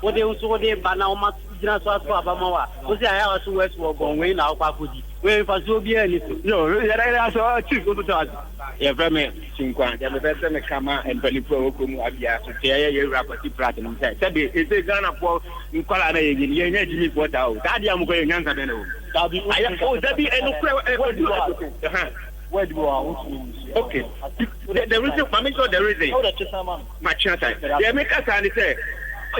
what they also they ban now just so Abamawa. We say I was West going win our Pakudi. We for so be anything. No, I chief go to charge. Yeah, very much. Chinkwan, the best me come and Pelipro Kumu Abia, so you rapidly platinum. Said, it's a Ghana for Nkola, you need to meet what out. That I'm going to answer. That be a where do you want? Okay. The reason, I'm sure the reason. My chance. They make us say.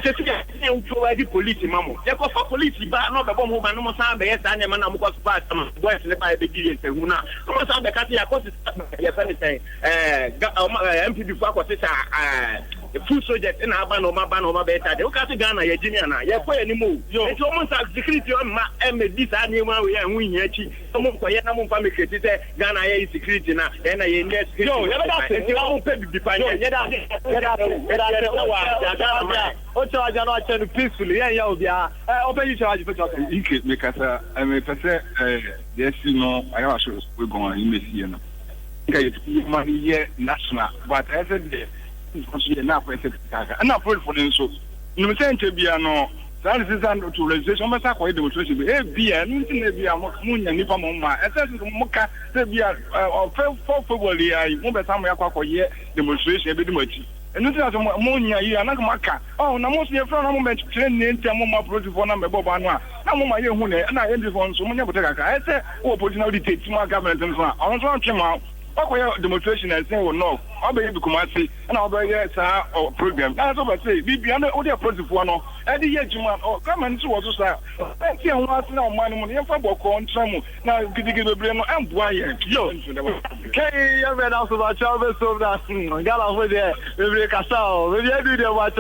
Just the police, Mamma. They go for police, but not the bomb, no more sound. Yes, I am a was fast. West by the billion. Una, no more sound. The Catholic, of course, yes, anything. MPD for the food soldiers in Abano, Mabano, Beta. They look at Ghana, Yajiniana. Yes, where any move. It's almost as security on my this animal. We are winning. Someone for Yanam family, Ghana is security now. Then I invest. No, you don't pay the define. Charge and I peacefully. Yeah, open you charge for talking. Because I may say, yes, you know, I also we're going in this year. Money national, but I said, enough. I'm not for them. So, you say to be no. That is an authorization. Must have quite demonstration. Be a moon and Nipa Moma. I said, Moka, be a 4 February. I remember some demonstration every much. And this is a monia, you are not Maka. Oh, now mostly a front moment, train the Moma project for number Bobana. Now, my young and I end this one, so many. I said, oh, putting out the takes my government and so on. I want to come out. Okoya demonstration and say well no. Obe be Kumasi and obe sa program. That's what I say. Bibi and all the principal no. Edi ye juma o come and so say. Plenty and what na man mo ye fa boko ntramu. Na gidigide bebre no emboa ye. Yo. Kay ya be na so ba cha be so na. Gala ho de bebre kasa o. We dey do the what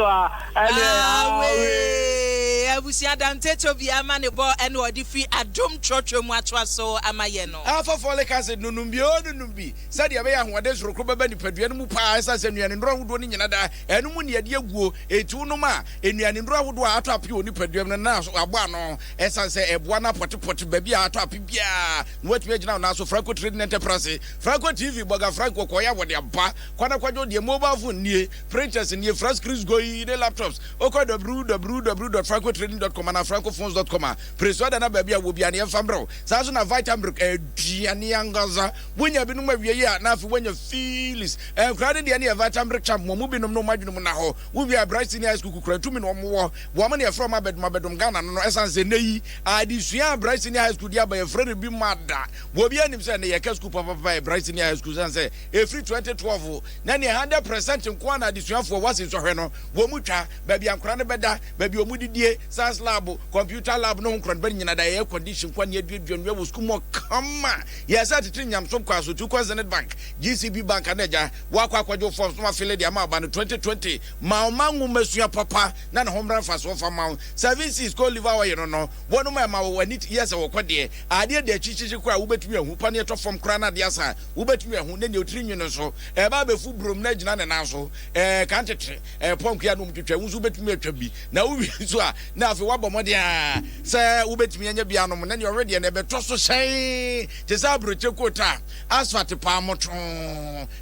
Abusia Danteto bi ama ne bo ene odi fi adom church mu atwa so amaye no. Alpha folic acid nunumbi onunumbi. Said ya be ahwade soro ko baba nipadua no mu pa esa se nuane ndro ahodo ni nyina da. Enu mu ne ade aguo etu no ma enuane ndro ahodo a ato ape oni padua no na so abo ano esa se eboa na potepote ba bia ato ape bia. Nwatumi agina na so Franco Trading Enterprise. Franco TV boga Franco ko ya wode aba. Kwana kwajo de mobile phone nie, printers nie, fresh screens go the laptops. Oko www.francotrading.com and francophones.com. Preswada na babia wo bia ne fambro. Sa so na Vitambric aduane angaza. Wonya bi no ma wie ya na afi wonya feelings. Krade de ne Vitambric champ mo bi no madwunu na ho. Wo bia Bright Senior High School kura tumi no mo wo ma ne from abedum Ghana no esanse neyi adisua Bright Senior High School dia ba ye friend bi mada. Wo bia nim se ne ye ka school papa Bright Senior High School sanse every 2012 na ne 100% nko na adisuafo wase so hwe no wo mu twa ba bia nkra ne beda ba bia omudidie science lab computer lab no nkra ba nyina da air condition kwa ne aduadua no wo school mo kama yes atiti nyamso kwa so 2 Zenith Bank GCB Bank anaja wakwa akwajo forms no afile dia ma ba no 2020 ma omangu mesua papa na ne homra fa so fa ma services ko liver wa yeno no wonu ma wani yes wo kwade ade de chichichi kwa wo betumi ahu pa ne to form kra na de asa wo betumi ahu ne otri nwu no so e ba be fu brom na gina ne na so kan tete pom ya no mtwetwa wo so betumi atwa bi na wo wi so a na afi wa bomode a se wo betumi anya bia no na ne already na be to so hyen te sa broche kota asphalt pa moto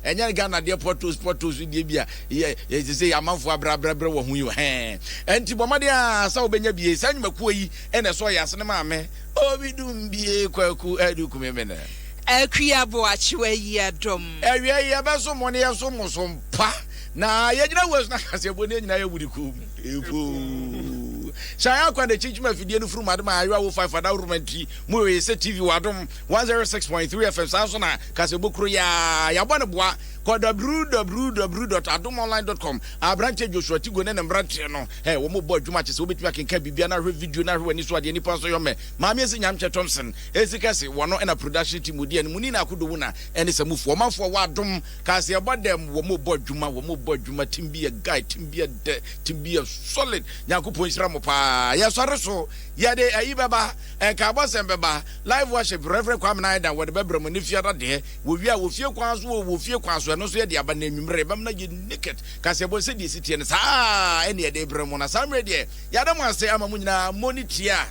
enya Ghana de portos de bia ye say amanfo abrabrabre wo hu yo enti bomode a sa wo benya bie sa nyumakuo yi ene so ya sene ma me obidum bie kwaku adukumemene Akwiabo achiwa yi adom. Ewie ye be so mo ne ye so musompa na ye gina wes na kase bo ne nyina ye wurikum. Epo. Shaya kwa de chichima fidie no furu madam ayo wo 5 ada romanti mo we se TV wadom 106.3 FM sa so na kase bokro ya bone boa www.adomonline.com abrante Joshua Tigo ne mbrante no wo mo bo adwuma chese wo betumi akenka bibia na hwe video na hwe ni so ade ni pa so yo me maami esi nyamche Thompson esikase wono na production team odi ani muni na akodo na ene samufu omanfo wa adom kase e bodem wo mo bo adwuma timbia guy timbia de timbia solid nyankopon isra mo pa ya sore so ya de ayi baba enka bosem baba live worship Reverend Kwame Naida wo de bebrem ni fiada de wo wi a wo fie kwan so no so ye de aba na nwumre bam na ye naked kase bo se de sitie ne sa ene ye de brem na samre de ya de mo ase ama mu nyina monitia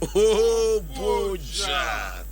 oh boja